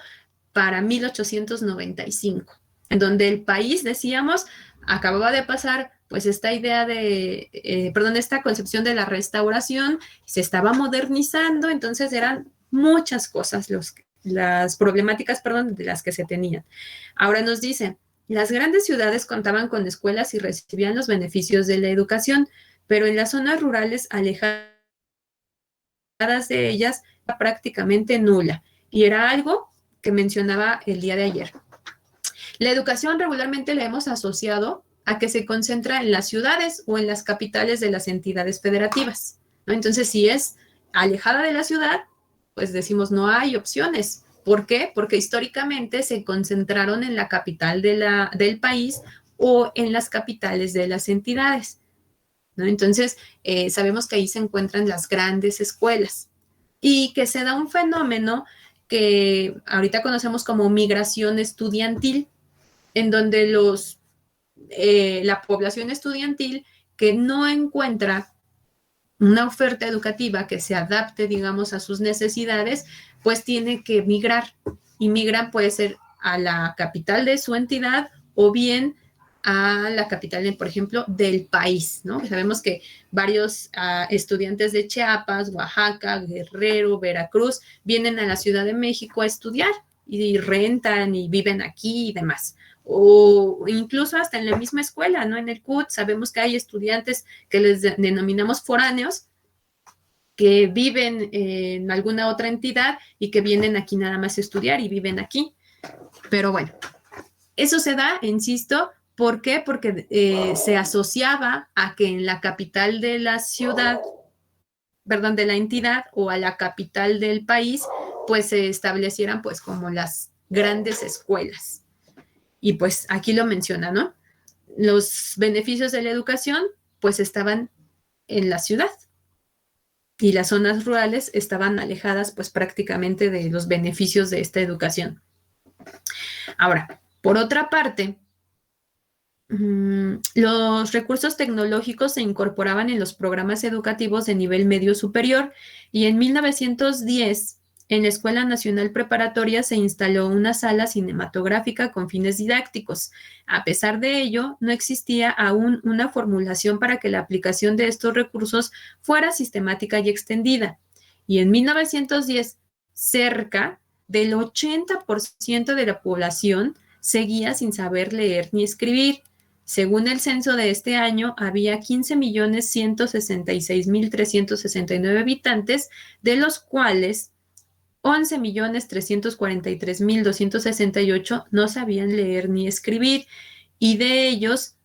para 1895, en donde el país, decíamos, acababa de pasar pues esta idea esta concepción de la restauración, se estaba modernizando, entonces eran muchas cosas las problemáticas, de las que se tenían. Ahora nos dicen, las grandes ciudades contaban con escuelas y recibían los beneficios de la educación, pero en las zonas rurales alejadas de ellas prácticamente nula, y era algo que mencionaba el día de ayer. La educación regularmente la hemos asociado a que se concentra en las ciudades o en las capitales de las entidades federativas, ¿no? Entonces, si es alejada de la ciudad, pues decimos no hay opciones. ¿Por qué? Porque históricamente se concentraron en la capital del país o en las capitales de las entidades, ¿no? Entonces, sabemos que ahí se encuentran las grandes escuelas y que se da un fenómeno que ahorita conocemos como migración estudiantil, en donde la población estudiantil que no encuentra una oferta educativa que se adapte, digamos, a sus necesidades, pues tiene que migrar. Y migran, puede ser a la capital de su entidad o bien a la capital, por ejemplo, del país, ¿no? Sabemos que varios estudiantes de Chiapas, Oaxaca, Guerrero, Veracruz, vienen a la Ciudad de México a estudiar y rentan y viven aquí y demás. O incluso hasta en la misma escuela, ¿no? En el CUT sabemos que hay estudiantes que les denominamos foráneos, que viven en alguna otra entidad y que vienen aquí nada más a estudiar y viven aquí. Pero bueno, Eso se da, insisto, ¿por qué? Porque se asociaba a que en la capital de la ciudad, perdón, de la entidad o a la capital del país, pues se establecieran pues como las grandes escuelas. Y pues aquí lo menciona, ¿no? Los beneficios de la educación pues estaban en la ciudad y las zonas rurales estaban alejadas pues prácticamente de los beneficios de esta educación. Ahora, por otra parte, los recursos tecnológicos se incorporaban en los programas educativos de nivel medio superior y en 1910 en la Escuela Nacional Preparatoria se instaló una sala cinematográfica con fines didácticos. A pesar de ello, no existía aún una formulación para que la aplicación de estos recursos fuera sistemática y extendida. Y en 1910, cerca del 80% de la población seguía sin saber leer ni escribir. Según el censo de este año, había 15.166.369 habitantes, de los cuales 11.343.268 no sabían leer ni escribir, y de ellos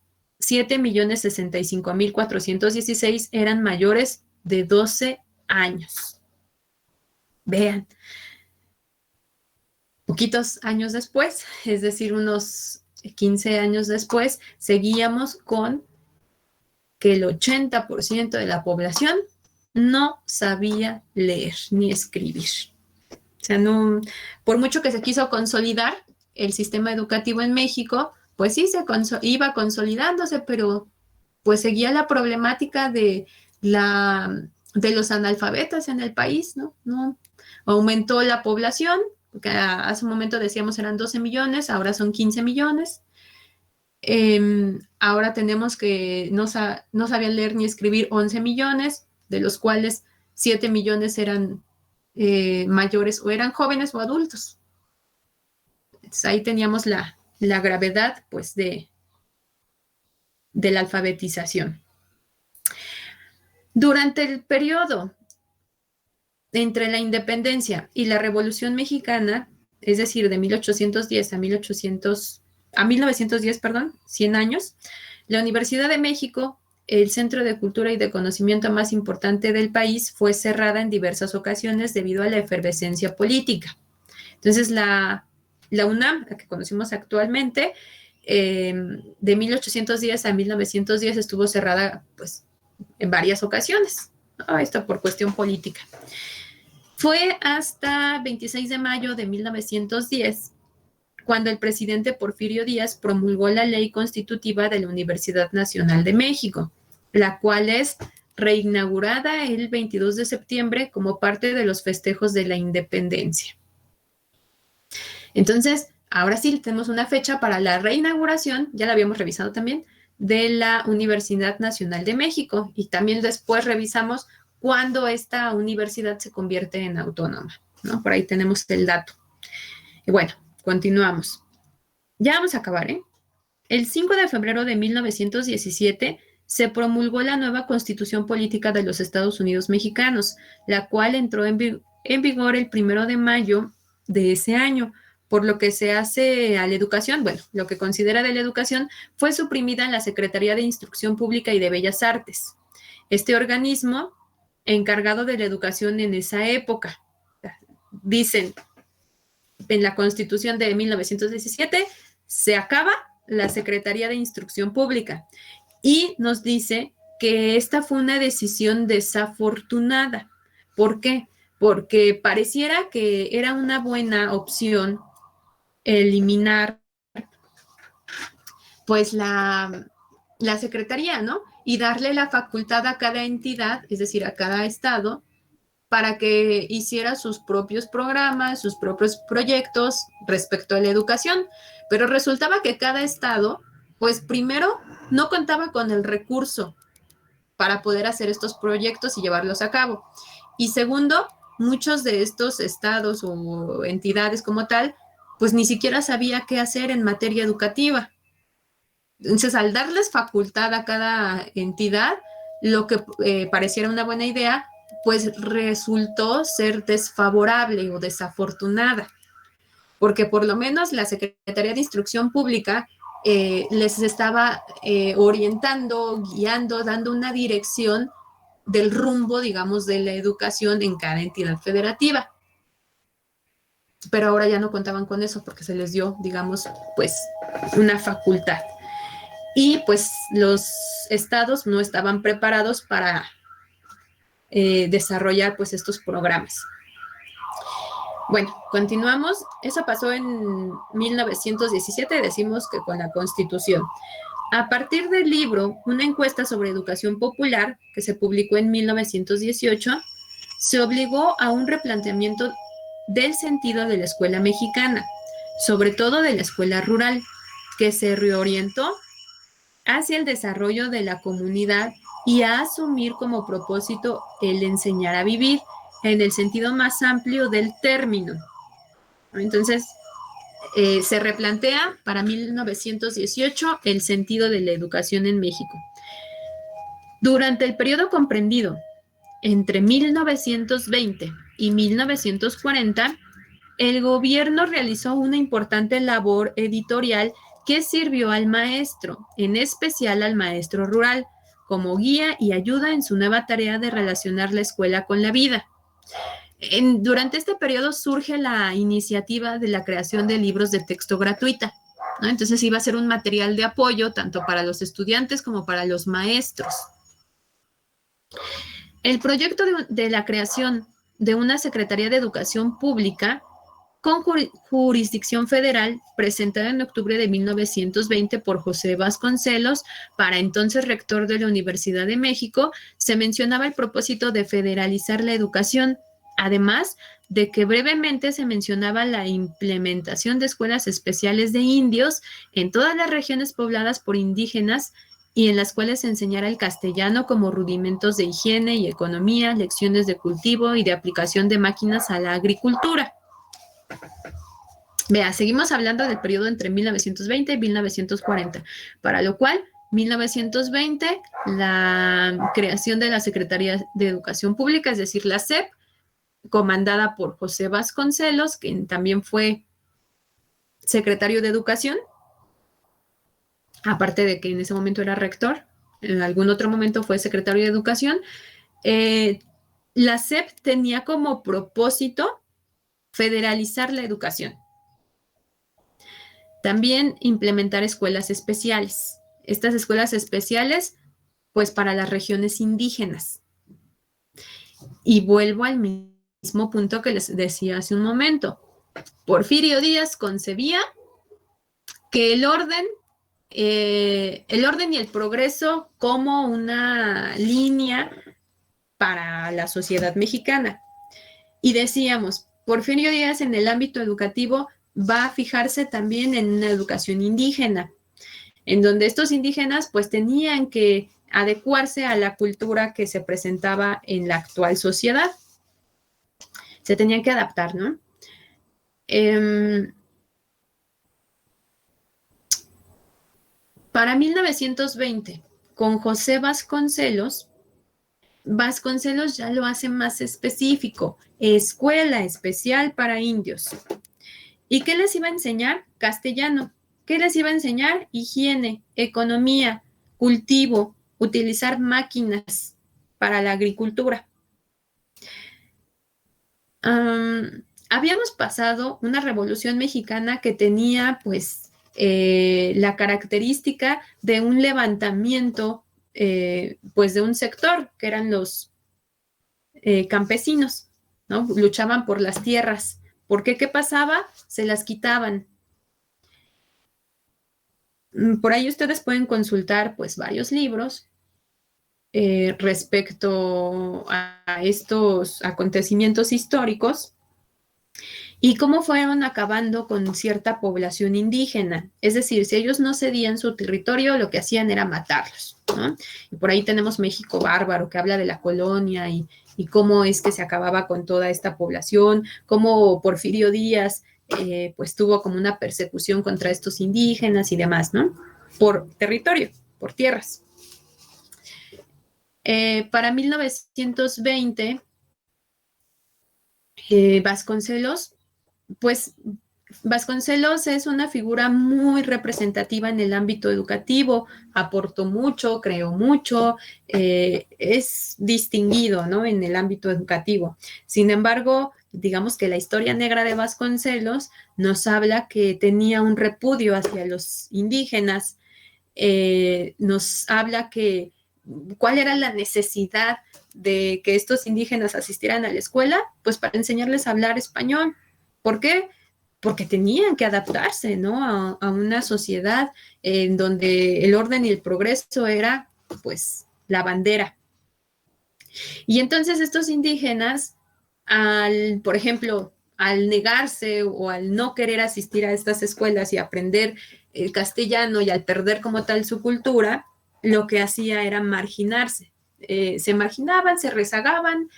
7.065.416 eran mayores de 12 años. Vean, poquitos años después, es decir, unos 15 años después, seguíamos con que el 80% de la población no sabía leer ni escribir. O sea, no, por mucho que se quiso consolidar el sistema educativo en México, pues sí, iba consolidándose, pero pues seguía la problemática de los analfabetas en el país, ¿no? No aumentó la población, porque hace un momento decíamos eran 12 millones, ahora son 15 millones. Ahora tenemos que no sabían leer ni escribir 11 millones, de los cuales 7 millones eran mayores o eran jóvenes o adultos. Entonces, ahí teníamos la gravedad pues de la alfabetización. Durante el periodo entre la independencia y la Revolución Mexicana, es decir, de 1810 a 1910, 100 años, la Universidad de México, el centro de cultura y de conocimiento más importante del país, fue cerrada en diversas ocasiones debido a la efervescencia política. Entonces, la UNAM, la que conocemos actualmente, de 1810 a 1910 estuvo cerrada pues, en varias ocasiones, ¿no? Esto por cuestión política. Fue hasta 26 de mayo de 1910 cuando el presidente Porfirio Díaz promulgó la ley constitutiva de la Universidad Nacional de México, la cual es reinaugurada el 22 de septiembre como parte de los festejos de la independencia. Entonces, ahora sí tenemos una fecha para la reinauguración, ya la habíamos revisado también, de la Universidad Nacional de México, y también después revisamos cuándo esta universidad se convierte en autónoma, ¿no? Por ahí tenemos el dato. Y bueno, continuamos. Ya vamos a acabar, ¿eh? El 5 de febrero de 1917 se promulgó la nueva Constitución Política de los Estados Unidos Mexicanos, la cual entró en vigor el 1 de mayo de ese año, por lo que se hace a la educación, bueno, lo que considera de la educación, fue suprimida la Secretaría de Instrucción Pública y de Bellas Artes. Este organismo, encargado de la educación en esa época, dicen, en la Constitución de 1917 se acaba la Secretaría de Instrucción Pública y nos dice que esta fue una decisión desafortunada. ¿Por qué? Porque pareciera que era una buena opción eliminar pues la Secretaría, ¿no? Y darle la facultad a cada entidad, es decir, a cada estado, para que hiciera sus propios programas, sus propios proyectos respecto a la educación. Pero resultaba que cada estado, pues primero, no contaba con el recurso para poder hacer estos proyectos y llevarlos a cabo. Y segundo, muchos de estos estados o entidades como tal, pues ni siquiera sabía qué hacer en materia educativa. Entonces, al darles facultad a cada entidad, lo que pareciera una buena idea, pues resultó ser desfavorable o desafortunada. porque por lo menos la Secretaría de Instrucción Pública les estaba orientando, guiando, dando una dirección del rumbo, digamos, de la educación en cada entidad federativa. Pero ahora ya no contaban con eso porque se les dio, digamos, pues una facultad. Y pues los estados no estaban preparados para desarrollar pues estos programas. Bueno, continuamos. Eso pasó en 1917, decimos que con la Constitución. A partir del libro, una encuesta sobre educación popular, que se publicó en 1918, se obligó a un replanteamiento del sentido de la escuela mexicana, sobre todo de la escuela rural, que se reorientó hacia el desarrollo de la comunidad y a asumir como propósito el enseñar a vivir en el sentido más amplio del término. Entonces, se replantea para 1918 el sentido de la educación en México. Durante el periodo comprendido entre 1920 y 1940, el gobierno realizó una importante labor editorial que sirvió al maestro, en especial al maestro rural, como guía y ayuda en su nueva tarea de relacionar la escuela con la vida. Durante este periodo surge la iniciativa de la creación de libros de texto gratuita, ¿no? Entonces iba a ser un material de apoyo tanto para los estudiantes como para los maestros. El proyecto de la creación de una Secretaría de Educación Pública con jurisdicción federal, presentada en octubre de 1920 por José Vasconcelos, para entonces rector de la Universidad de México, se mencionaba el propósito de federalizar la educación, además de que brevemente se mencionaba la implementación de escuelas especiales de indios en todas las regiones pobladas por indígenas y en las cuales se enseñara el castellano como rudimentos de higiene y economía, lecciones de cultivo y de aplicación de máquinas a la agricultura. Vea, seguimos hablando del periodo entre 1920 y 1940, para lo cual 1920 la creación de la Secretaría de Educación Pública, es decir, la SEP, comandada por José Vasconcelos, quien también fue secretario de Educación, aparte de que en ese momento era rector, en algún otro momento fue secretario de Educación. La SEP tenía como propósito federalizar la educación. También implementar escuelas especiales. Estas escuelas especiales, pues para las regiones indígenas. Y vuelvo al mismo punto que les decía hace un momento. Porfirio Díaz concebía que el orden y el progreso como una línea para la sociedad mexicana. Y decíamos, Porfirio Díaz en el ámbito educativo va a fijarse también en una educación indígena, en donde estos indígenas pues tenían que adecuarse a la cultura que se presentaba en la actual sociedad. Se tenían que adaptar, ¿no? Para 1920, con José Vasconcelos, Vasconcelos ya lo hace más específico, escuela especial para indios. ¿Y qué les iba a enseñar? Castellano. ¿Qué les iba a enseñar? Higiene, economía, cultivo, utilizar máquinas para la agricultura. Habíamos pasado una revolución mexicana que tenía pues la característica de un levantamiento pues de un sector que eran los campesinos, ¿no? Luchaban por las tierras. ¿Por qué? ¿Qué pasaba? Se las quitaban. Por ahí ustedes pueden consultar pues varios libros respecto a estos acontecimientos históricos y cómo fueron acabando con cierta población indígena. Es decir, si ellos no cedían su territorio, lo que hacían era matarlos, ¿no? Y por ahí tenemos México Bárbaro, que habla de la colonia y cómo es que se acababa con toda esta población, cómo Porfirio Díaz pues tuvo como una persecución contra estos indígenas y demás, ¿no? Por territorio, por tierras. Para 1920, Vasconcelos pues Vasconcelos es una figura muy representativa en el ámbito educativo, aportó mucho, creó mucho, es distinguido, ¿no?, en el ámbito educativo. Sin embargo, digamos que la historia negra de Vasconcelos nos habla que tenía un repudio hacia los indígenas, nos habla que cuál era la necesidad de que estos indígenas asistieran a la escuela, pues para enseñarles a hablar español. ¿Por qué? Porque tenían que adaptarse, ¿no?, a una sociedad en donde el orden y el progreso era, pues, la bandera. Y entonces estos indígenas, por ejemplo, al negarse o al no querer asistir a estas escuelas y aprender el castellano y al perder como tal su cultura, lo que hacía era marginarse. Se marginaban, se rezagaban,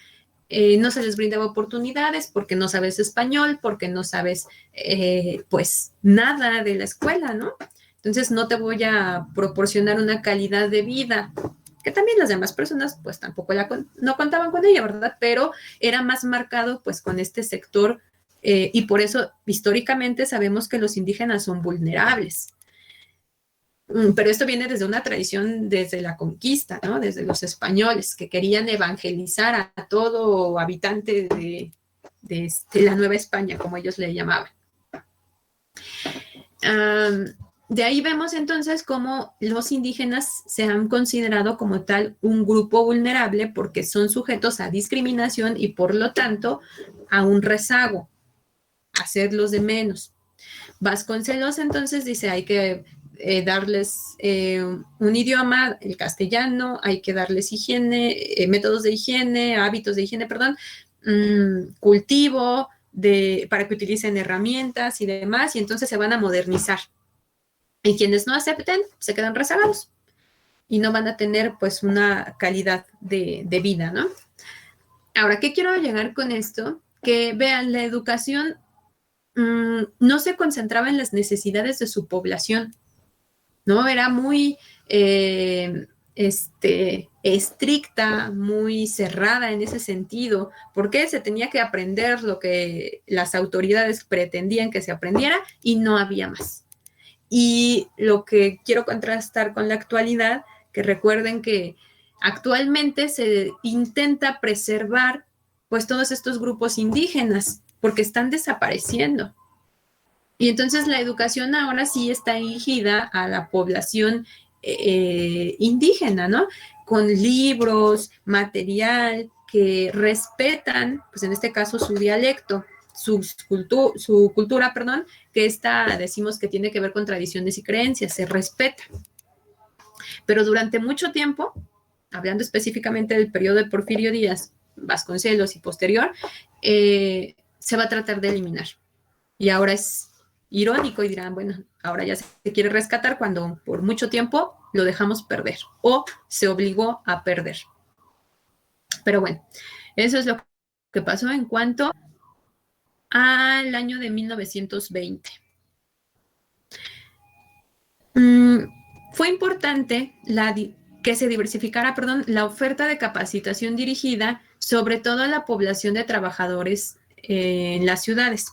no se les brindaba oportunidades porque no sabes español, porque no sabes pues nada de la escuela, ¿no? Entonces no te voy a proporcionar una calidad de vida, que también las demás personas pues tampoco no contaban con ella, ¿verdad? Pero era más marcado pues con este sector y por eso históricamente sabemos que los indígenas son vulnerables. Pero esto viene desde una tradición desde la conquista, ¿no?, desde los españoles que querían evangelizar a todo habitante de la Nueva España, como ellos le llamaban. De ahí vemos entonces cómo los indígenas se han considerado como tal un grupo vulnerable porque son sujetos a discriminación y por lo tanto a un rezago, a hacerlos de menos. Vasconcelos entonces dice hay que darles un idioma, el castellano, hay que darles higiene, métodos de higiene, hábitos de higiene, perdón, cultivo, para que utilicen herramientas y demás, y entonces se van a modernizar. Y quienes no acepten, se quedan rezagados y no van a tener pues una calidad de vida, ¿no? Ahora, ¿qué quiero llegar con esto? Que vean, la educación no se concentraba en las necesidades de su población, ¿no? Era muy estricta, muy cerrada en ese sentido, porque se tenía que aprender lo que las autoridades pretendían que se aprendiera y no había más. Y lo que quiero contrastar con la actualidad, que recuerden que actualmente se intenta preservar pues todos estos grupos indígenas porque están desapareciendo. Y entonces la educación ahora sí está dirigida a la población indígena, ¿no? Con libros, material que respetan, pues en este caso su dialecto, su cultura, perdón, que decimos que tiene que ver con tradiciones y creencias, se respeta. Pero durante mucho tiempo, hablando específicamente del periodo de Porfirio Díaz, Vasconcelos y posterior, se va a tratar de eliminar. Y ahora es irónico y dirán, bueno, ahora ya se quiere rescatar cuando por mucho tiempo lo dejamos perder o se obligó a perder. Pero bueno, eso es lo que pasó en cuanto al año de 1920. Fue importante que se diversificara, la oferta de capacitación dirigida sobre todo a la población de trabajadores en las ciudades.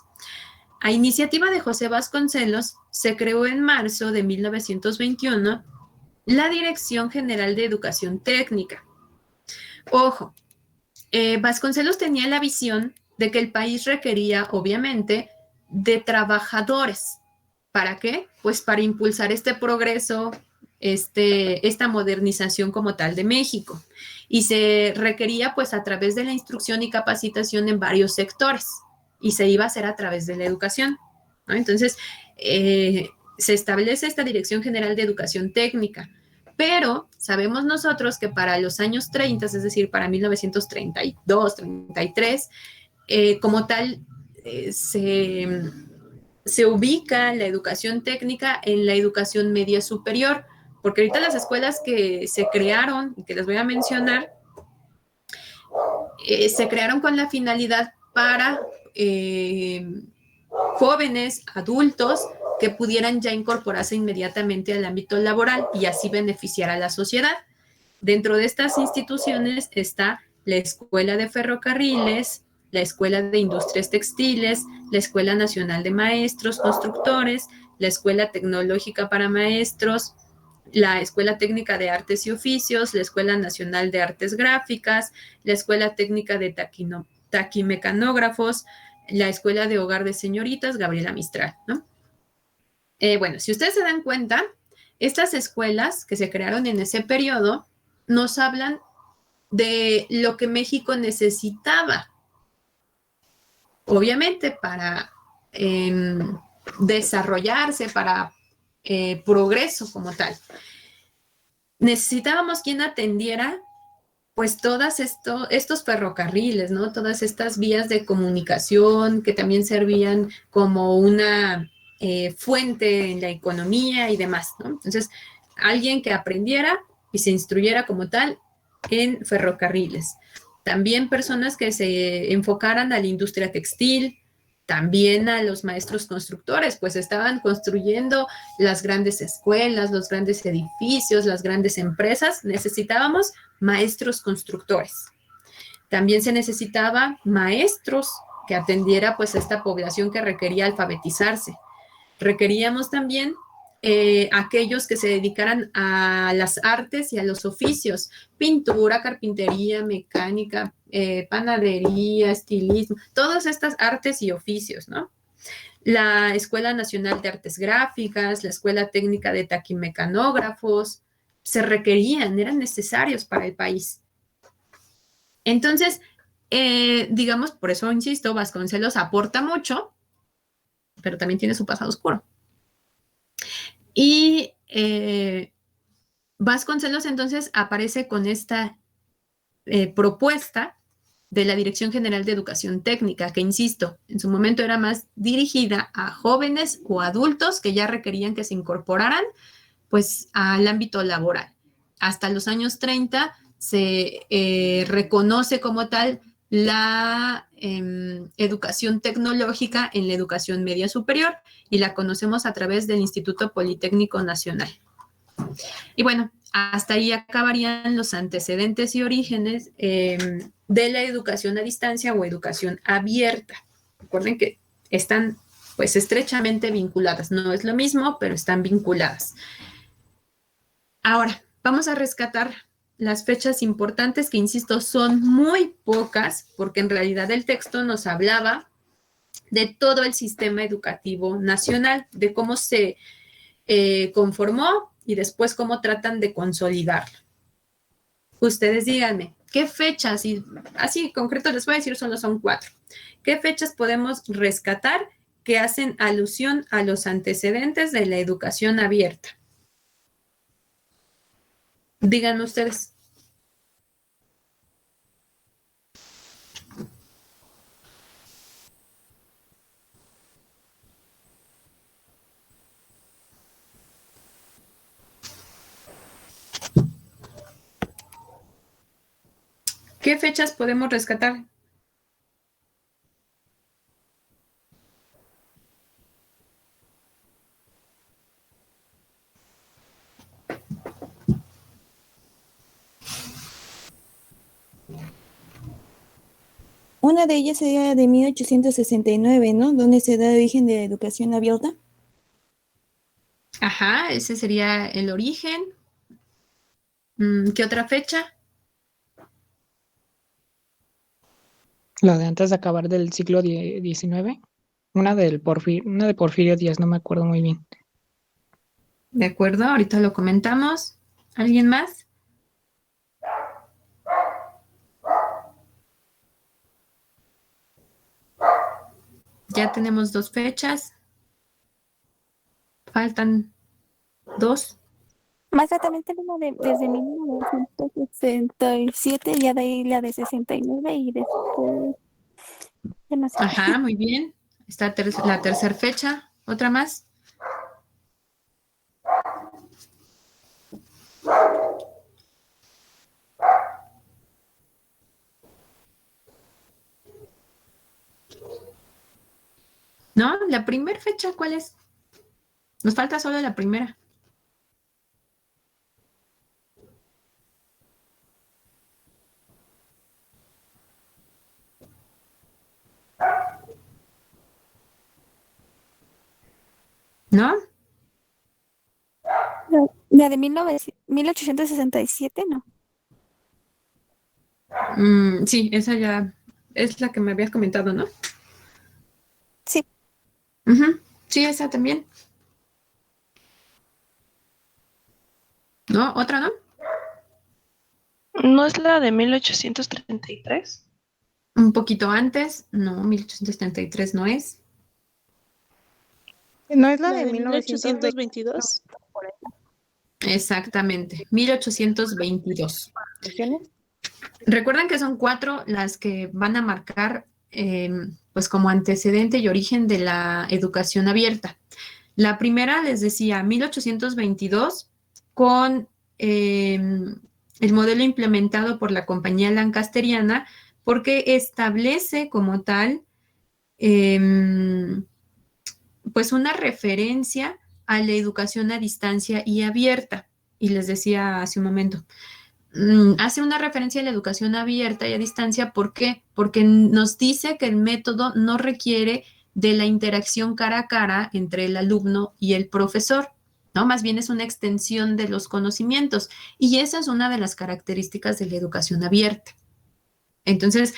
A iniciativa de José Vasconcelos, se creó en marzo de 1921 la Dirección General de Educación Técnica. Ojo, Vasconcelos tenía la visión de que el país requería, obviamente, de trabajadores. ¿Para qué? Pues para impulsar este progreso, esta modernización como tal de México. Y se requería, pues, a través de la instrucción y capacitación en varios sectores. Y se iba a hacer a través de la educación, ¿no? Entonces, se establece esta Dirección General de Educación Técnica, pero sabemos nosotros que para los años 30, es decir, para 1932, 33, como tal, se ubica la educación técnica en la educación media superior, porque ahorita las escuelas que se crearon, y que les voy a mencionar, se crearon con la finalidad para jóvenes, adultos, que pudieran ya incorporarse inmediatamente al ámbito laboral y así beneficiar a la sociedad. Dentro de estas instituciones está la Escuela de Ferrocarriles, la Escuela de Industrias Textiles, la Escuela Nacional de Maestros Constructores, la Escuela Tecnológica para Maestros, la Escuela Técnica de Artes y Oficios, la Escuela Nacional de Artes Gráficas, la Escuela Técnica de Taquimecanógrafos, la Escuela de Hogar de Señoritas, Gabriela Mistral, ¿no? Bueno, si ustedes se dan cuenta, estas escuelas que se crearon en ese periodo nos hablan de lo que México necesitaba, obviamente para desarrollarse, para progreso como tal. Necesitábamos quien atendiera pues todos estos ferrocarriles, ¿no? Todas estas vías de comunicación que también servían como una fuente en la economía y demás, ¿no? Entonces, alguien que aprendiera y se instruyera como tal en ferrocarriles. También personas que se enfocaran a la industria textil, también a los maestros constructores, pues estaban construyendo las grandes escuelas, los grandes edificios, las grandes empresas. Necesitábamos maestros constructores. También se necesitaba maestros que atendiera pues a esta población que requería alfabetizarse. Requeríamos también aquellos que se dedicaran a las artes y a los oficios, pintura, carpintería, mecánica, panadería, estilismo, todas estas artes y oficios, ¿no? La Escuela Nacional de Artes Gráficas, la Escuela Técnica de Taquimecanógrafos, se requerían, eran necesarios para el país. Entonces, digamos, por eso insisto, Vasconcelos aporta mucho, pero también tiene su pasado oscuro. Y Vasconcelos entonces aparece con esta propuesta de la Dirección General de Educación Técnica, que insisto, en su momento era más dirigida a jóvenes o adultos que ya requerían que se incorporaran pues al ámbito laboral. Hasta los años 30 se reconoce como tal la educación tecnológica en la educación media superior y la conocemos a través del Instituto Politécnico Nacional. Y bueno, hasta ahí acabarían los antecedentes y orígenes de la educación a distancia o educación abierta. Recuerden que están pues estrechamente vinculadas. No es lo mismo, pero están vinculadas. Ahora, vamos a rescatar las fechas importantes que, insisto, son muy pocas, porque en realidad el texto nos hablaba de todo el sistema educativo nacional, de cómo se conformó y después cómo tratan de consolidarlo. Ustedes díganme, ¿qué fechas? Y así en concreto les voy a decir, solo son 4. ¿Qué fechas podemos rescatar que hacen alusión a los antecedentes de la educación abierta? Díganme ustedes. ¿Qué fechas podemos rescatar? Una de ellas sería de 1869, ¿no? Donde se da origen de la educación abierta. Ajá, ese sería el origen. ¿Qué otra fecha? La de antes de acabar del siglo XIX. Una de Porfirio Díaz, no me acuerdo muy bien. De acuerdo, ahorita lo comentamos. ¿Alguien más? Ya tenemos 2 fechas. Faltan 2. Más exactamente desde 1967, ya de ahí la de 69 y después ya no sé. Ajá, muy bien. Está la tercera fecha. ¿Otra más? ¿No? ¿La primera fecha cuál es? Nos falta solo la primera. ¿no? La de 1867, no. Sí, esa ya es la que me habías comentado, ¿no? Sí. Ujú. Sí, esa también. ¿No? ¿Otra no? ¿No es la de 1833? Un poquito antes. No, 1833 no es. ¿No es la La de de 1920? 1822. Exactamente, 1822. ¿Regiones? Recuerden que son 4 las que van a marcar pues como antecedente y origen de la educación abierta. La primera, les decía, 1822, con el modelo implementado por la compañía lancasteriana, porque establece como tal pues una referencia a la educación a distancia y abierta. Y les decía hace un momento, hace una referencia a la educación abierta y a distancia. ¿Por qué? Porque nos dice que el método no requiere de la interacción cara a cara entre el alumno y el profesor, ¿no? Más bien es una extensión de los conocimientos. Y esa es una de las características de la educación abierta. Entonces,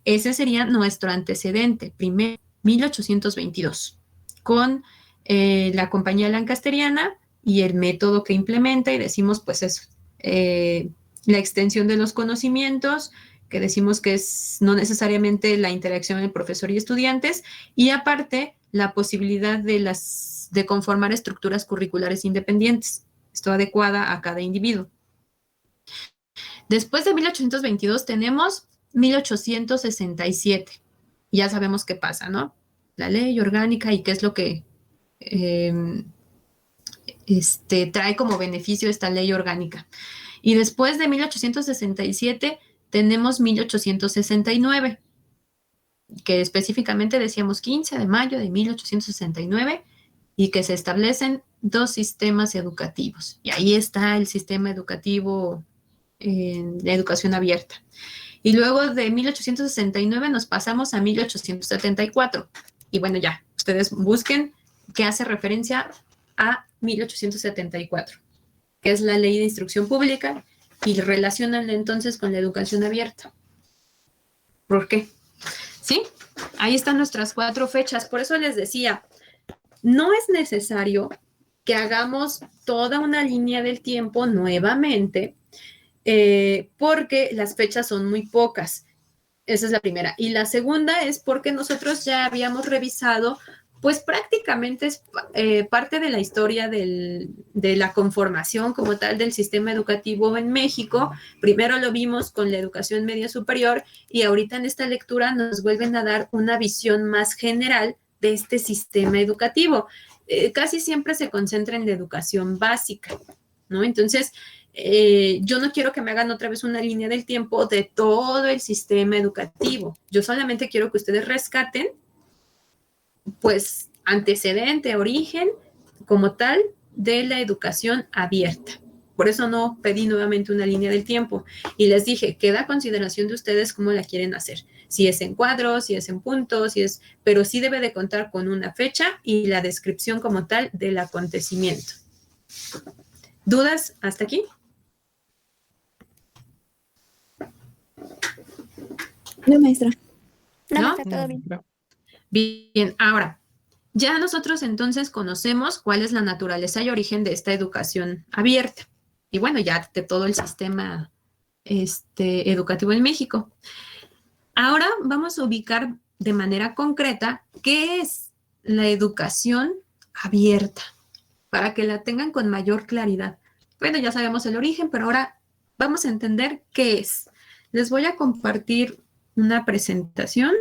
ese sería nuestro antecedente, primero, 1822, con la compañía lancasteriana y el método que implementa, y decimos, pues eso, la extensión de los conocimientos, que decimos que es no necesariamente la interacción entre profesor y estudiantes, y aparte la posibilidad de conformar estructuras curriculares independientes, esto adecuada a cada individuo. Después de 1822 tenemos 1867. Ya sabemos qué pasa, ¿no? La ley orgánica y qué es lo que trae como beneficio esta ley orgánica. Y después de 1867 tenemos 1869, que específicamente decíamos 15 de mayo de 1869, y que se establecen 2 sistemas educativos. Y ahí está el sistema educativo en la educación abierta. Y luego de 1869 nos pasamos a 1874. Y bueno, ya, ustedes busquen qué hace referencia a 1874, que es la Ley de Instrucción Pública, y relacionan entonces con la educación abierta. ¿Por qué? ¿Sí? Ahí están nuestras 4 fechas. Por eso les decía, no es necesario que hagamos toda una línea del tiempo nuevamente, porque las fechas son muy pocas. Esa es la primera. Y la segunda es porque nosotros ya habíamos revisado, pues prácticamente es parte de la historia de la conformación como tal del sistema educativo en México. Primero lo vimos con la educación media superior, y ahorita en esta lectura nos vuelven a dar una visión más general de este sistema educativo. Casi siempre se concentra en la educación básica, ¿no? Entonces, yo no quiero que me hagan otra vez una línea del tiempo de todo el sistema educativo. Yo solamente quiero que ustedes rescaten, pues, antecedente, origen, como tal, de la educación abierta. Por eso no pedí nuevamente una línea del tiempo. Y les dije, queda a consideración de ustedes cómo la quieren hacer. Si es en cuadros, si es en puntos, pero sí debe de contar con una fecha y la descripción como tal del acontecimiento. ¿Dudas hasta aquí? No, maestra. No, ¿No? está todo bien. Bien, ahora, ya nosotros entonces conocemos cuál es la naturaleza y origen de esta educación abierta. Y bueno, ya de todo el sistema educativo en México. Ahora vamos a ubicar de manera concreta qué es la educación abierta, para que la tengan con mayor claridad. Bueno, ya sabemos el origen, pero ahora vamos a entender qué es. Les voy a compartir una presentación.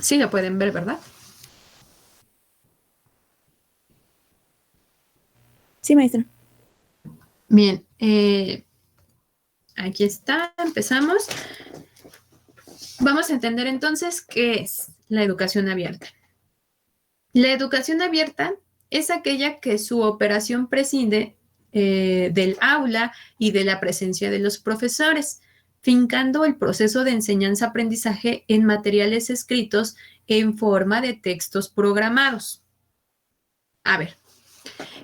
Sí, lo pueden ver, ¿verdad? Sí, maestra. Bien, aquí está, empezamos. Vamos a entender entonces qué es la educación abierta. La educación abierta es aquella que su operación prescinde del aula y de la presencia de los profesores. fincando el proceso de enseñanza-aprendizaje en materiales escritos en forma de textos programados. A ver,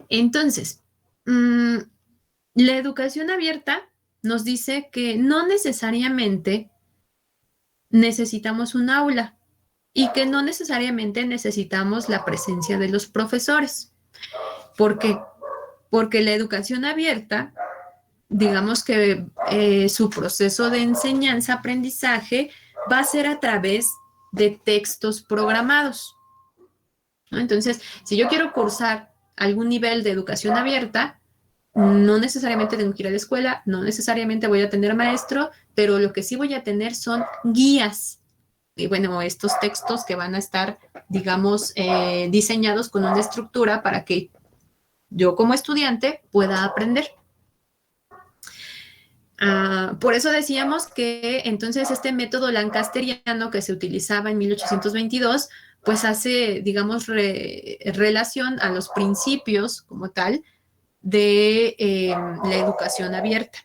entonces, la educación abierta nos dice que no necesariamente necesitamos un aula y que no necesariamente necesitamos la presencia de los profesores. ¿Por qué? Porque la educación abierta, digamos que su proceso de enseñanza-aprendizaje va a ser a través de textos programados, ¿no? Entonces, si yo quiero cursar algún nivel de educación abierta, no necesariamente tengo que ir a la escuela, no necesariamente voy a tener maestro, pero lo que sí voy a tener son guías. Y bueno, estos textos que van a estar, digamos, diseñados con una estructura para que yo como estudiante pueda aprender. Por eso decíamos que entonces este método lancasteriano que se utilizaba en 1822, pues hace, digamos, relación a los principios como tal de la educación abierta,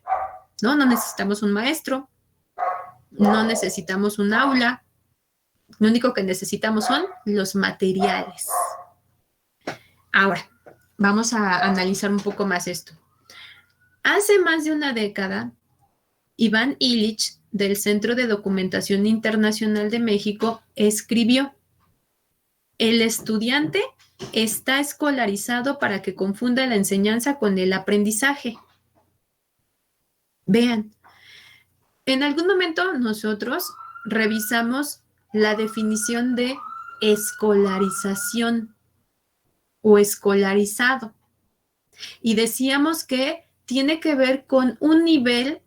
¿no? No necesitamos un maestro, no necesitamos un aula, lo único que necesitamos son los materiales. Ahora, vamos a analizar un poco más esto. Hace más de una década, Iván Illich, del Centro de Documentación Internacional de México, escribió: el estudiante está escolarizado para que confunda la enseñanza con el aprendizaje. Vean, en algún momento nosotros revisamos la definición de escolarización o escolarizado y decíamos que tiene que ver con un nivel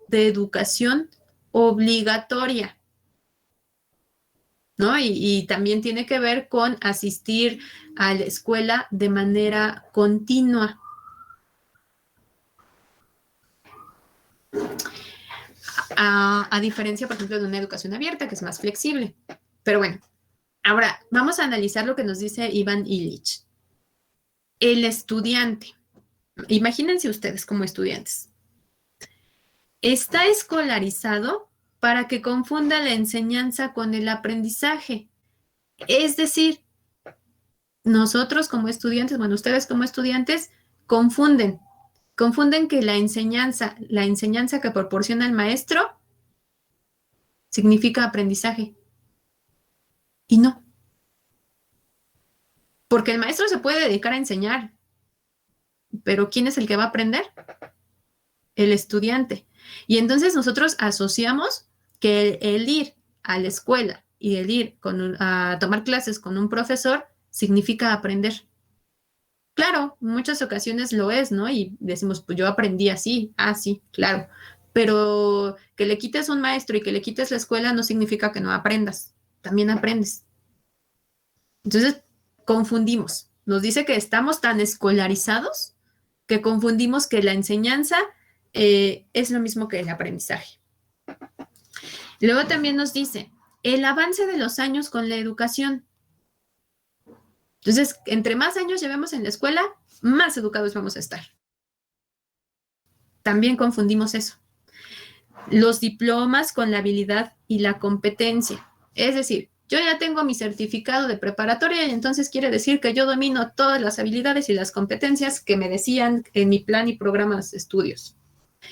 de educación obligatoria, ¿no? Y también tiene que ver con asistir a la escuela de manera continua. A diferencia, por ejemplo, de una educación abierta, que es más flexible. Pero bueno, ahora vamos a analizar lo que nos dice Iván Illich. El estudiante, imagínense ustedes como estudiantes, está escolarizado para que confunda la enseñanza con el aprendizaje. Es decir, nosotros como estudiantes, bueno, ustedes como estudiantes, confunden que la enseñanza que proporciona el maestro significa aprendizaje. Y no. Porque el maestro se puede dedicar a enseñar, pero ¿quién es el que va a aprender? El estudiante. Y entonces nosotros asociamos que el ir a la escuela y el ir a tomar clases con un profesor significa aprender. Claro, en muchas ocasiones lo es, ¿no? Y decimos, pues yo aprendí así. Ah, sí, claro. Pero que le quites un maestro y que le quites la escuela no significa que no aprendas. También aprendes. Entonces, confundimos. Nos dice que estamos tan escolarizados que confundimos que la enseñanza es lo mismo que el aprendizaje. Luego también nos dice el avance de los años con la educación. Entonces, entre más años llevemos en la escuela, más educados vamos a estar. También confundimos eso. Los diplomas con la habilidad y la competencia. Es decir, yo ya tengo mi certificado de preparatoria y entonces quiere decir que yo domino todas las habilidades y las competencias que me decían en mi plan y programas de estudios.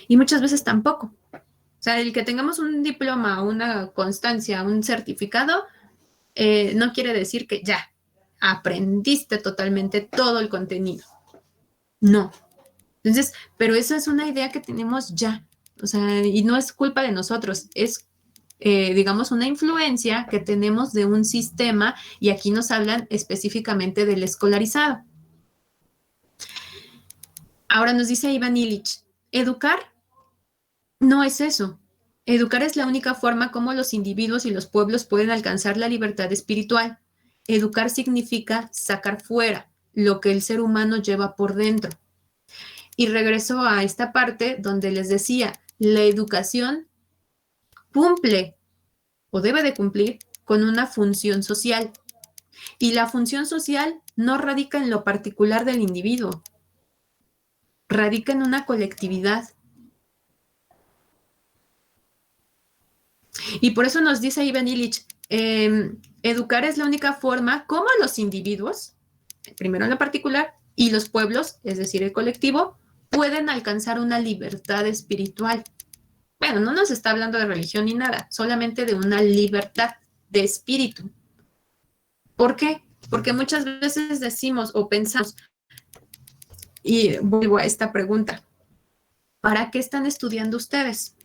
Y muchas veces tampoco. O sea, el que tengamos un diploma, una constancia, un certificado, no quiere decir que ya aprendiste totalmente todo el contenido. No. Entonces, pero eso es una idea que tenemos ya. O sea, y no es culpa de nosotros, es, digamos, una influencia que tenemos de un sistema y aquí nos hablan específicamente del escolarizado. Ahora nos dice Iván Illich, educar no es eso. Educar es la única forma como los individuos y los pueblos pueden alcanzar la libertad espiritual. Educar significa sacar fuera lo que el ser humano lleva por dentro. Y regreso a esta parte donde les decía, la educación cumple o debe de cumplir con una función social. Y la función social no radica en lo particular del individuo, radica en una colectividad. Y por eso nos dice Ivan Illich, educar es la única forma como los individuos, primero en lo particular, y los pueblos, es decir, el colectivo, pueden alcanzar una libertad espiritual. Bueno, no nos está hablando de religión ni nada, solamente de una libertad de espíritu. ¿Por qué? Porque muchas veces decimos o pensamos, y vuelvo a esta pregunta, ¿para qué están estudiando ustedes?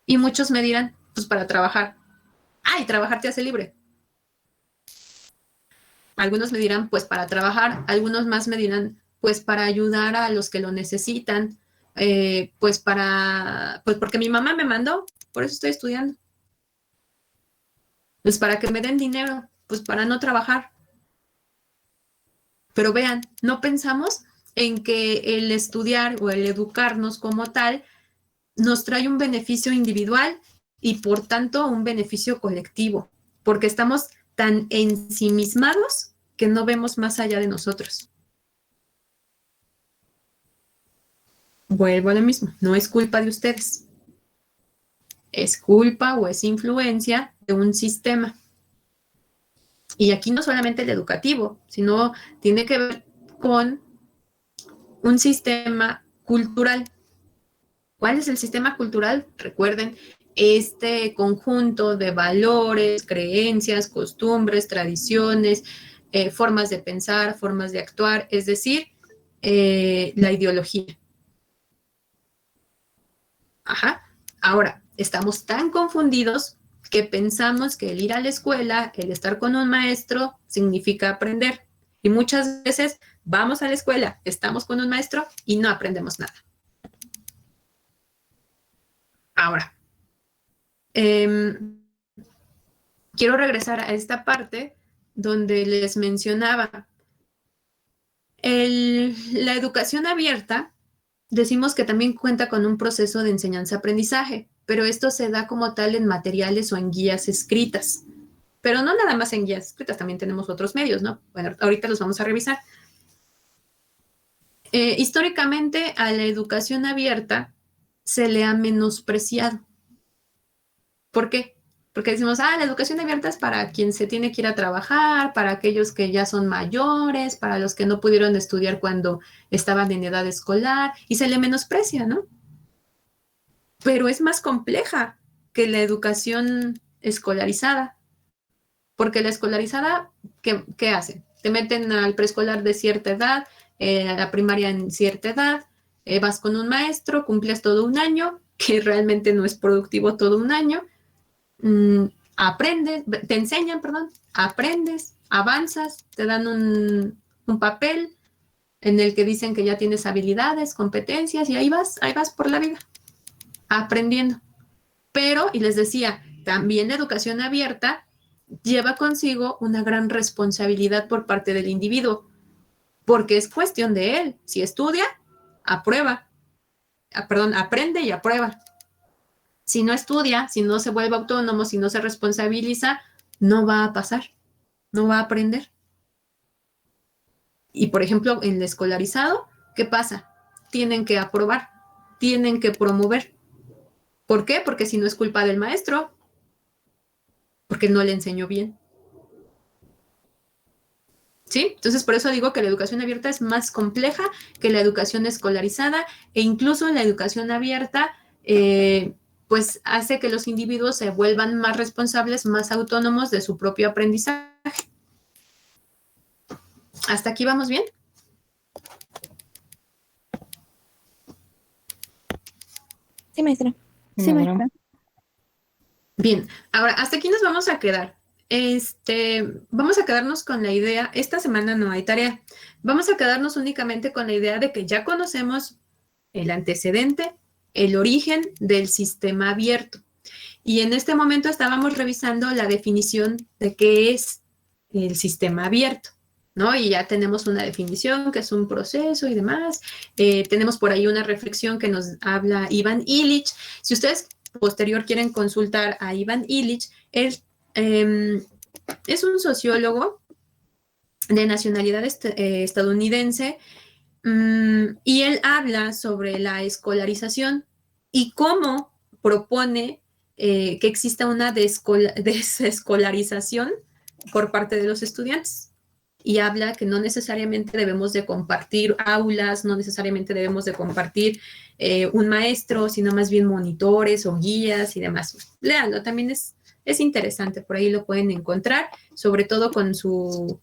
Y muchos me dirán, pues para trabajar. ¡Ay, trabajar te hace libre! Algunos me dirán, pues para trabajar. Algunos más me dirán, pues para ayudar a los que lo necesitan. Pues porque mi mamá me mandó, por eso estoy estudiando. Pues para que me den dinero, pues para no trabajar. Pero vean, no pensamos en que el estudiar o el educarnos como tal nos trae un beneficio individual y por tanto un beneficio colectivo, porque estamos tan ensimismados que no vemos más allá de nosotros. Vuelvo a lo mismo, no es culpa de ustedes. Es culpa o es influencia de un sistema. Y aquí no solamente el educativo, sino tiene que ver con un sistema cultural. ¿Cuál es el sistema cultural? Recuerden, este conjunto de valores, creencias, costumbres, tradiciones, formas de pensar, formas de actuar, es decir, la ideología. Ajá. Ahora, estamos tan confundidos que pensamos que el ir a la escuela, el estar con un maestro, significa aprender. Y muchas veces vamos a la escuela, estamos con un maestro y no aprendemos nada. Ahora, quiero regresar a esta parte donde les mencionaba la educación abierta. Decimos que también cuenta con un proceso de enseñanza-aprendizaje, pero esto se da como tal en materiales o en guías escritas. Pero no nada más en guías escritas, también tenemos otros medios, ¿no? Bueno, ahorita los vamos a revisar. Históricamente a la educación abierta se le ha menospreciado. ¿Por qué? Porque decimos, la educación abierta es para quien se tiene que ir a trabajar, para aquellos que ya son mayores, para los que no pudieron estudiar cuando estaban en edad escolar, y se le menosprecia, ¿no? Pero es más compleja que la educación escolarizada, porque la escolarizada, ¿qué hace? Te meten al preescolar de cierta edad, a la primaria en cierta edad, vas con un maestro, cumples todo un año, que realmente no es productivo todo un año, aprendes, te enseñan, perdón, aprendes, avanzas, te dan un papel en el que dicen que ya tienes habilidades, competencias, y ahí vas por la vida, aprendiendo. Pero, y les decía, también la educación abierta lleva consigo una gran responsabilidad por parte del individuo, porque es cuestión de él. Si estudia, aprueba. Aprende y aprueba. Si no estudia, si no se vuelve autónomo, si no se responsabiliza, no va a pasar, no va a aprender. Y, por ejemplo, en el escolarizado, ¿qué pasa? Tienen que aprobar, tienen que promover. ¿Por qué? Porque si no es culpa del maestro, porque no le enseñó bien. ¿Sí? Entonces, por eso digo que la educación abierta es más compleja que la educación escolarizada, e incluso la educación abierta pues hace que los individuos se vuelvan más responsables, más autónomos de su propio aprendizaje. ¿Hasta aquí vamos bien? Sí, maestra. Sí, maestra. Bien, ahora hasta aquí nos vamos a quedar. Vamos a quedarnos con la idea, esta semana no hay tarea, vamos a quedarnos únicamente con la idea de que ya conocemos el antecedente, el origen del sistema abierto. Y en este momento estábamos revisando la definición de qué es el sistema abierto, ¿no? Y ya tenemos una definición que es un proceso y demás. Tenemos por ahí una reflexión que nos habla Ivan Illich. Si ustedes posterior quieren consultar a Ivan Illich, él es un sociólogo de nacionalidad estadounidense, y él habla sobre la escolarización y cómo propone que exista una desescolarización por parte de los estudiantes. Y habla que no necesariamente debemos de compartir aulas, no necesariamente debemos de compartir un maestro, sino más bien monitores o guías y demás. Léanlo, también es interesante, por ahí lo pueden encontrar, sobre todo con su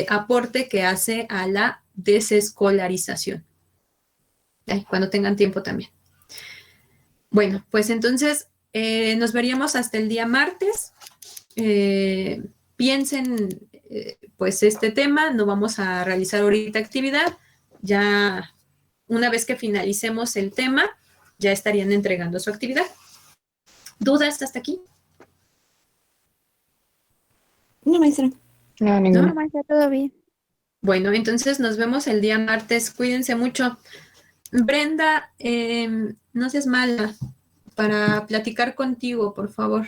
aporte que hace a la desescolarización. Cuando tengan tiempo también. Bueno, pues entonces nos veríamos hasta el día martes. Piensen pues este tema, no vamos a realizar ahorita actividad, ya una vez que finalicemos el tema, ya estarían entregando su actividad. ¿Dudas hasta aquí? No, maestra. No, ninguna. No, maestra, todo bien. Bueno, entonces nos vemos el día martes, cuídense mucho. Brenda, no seas mala para platicar contigo, por favor.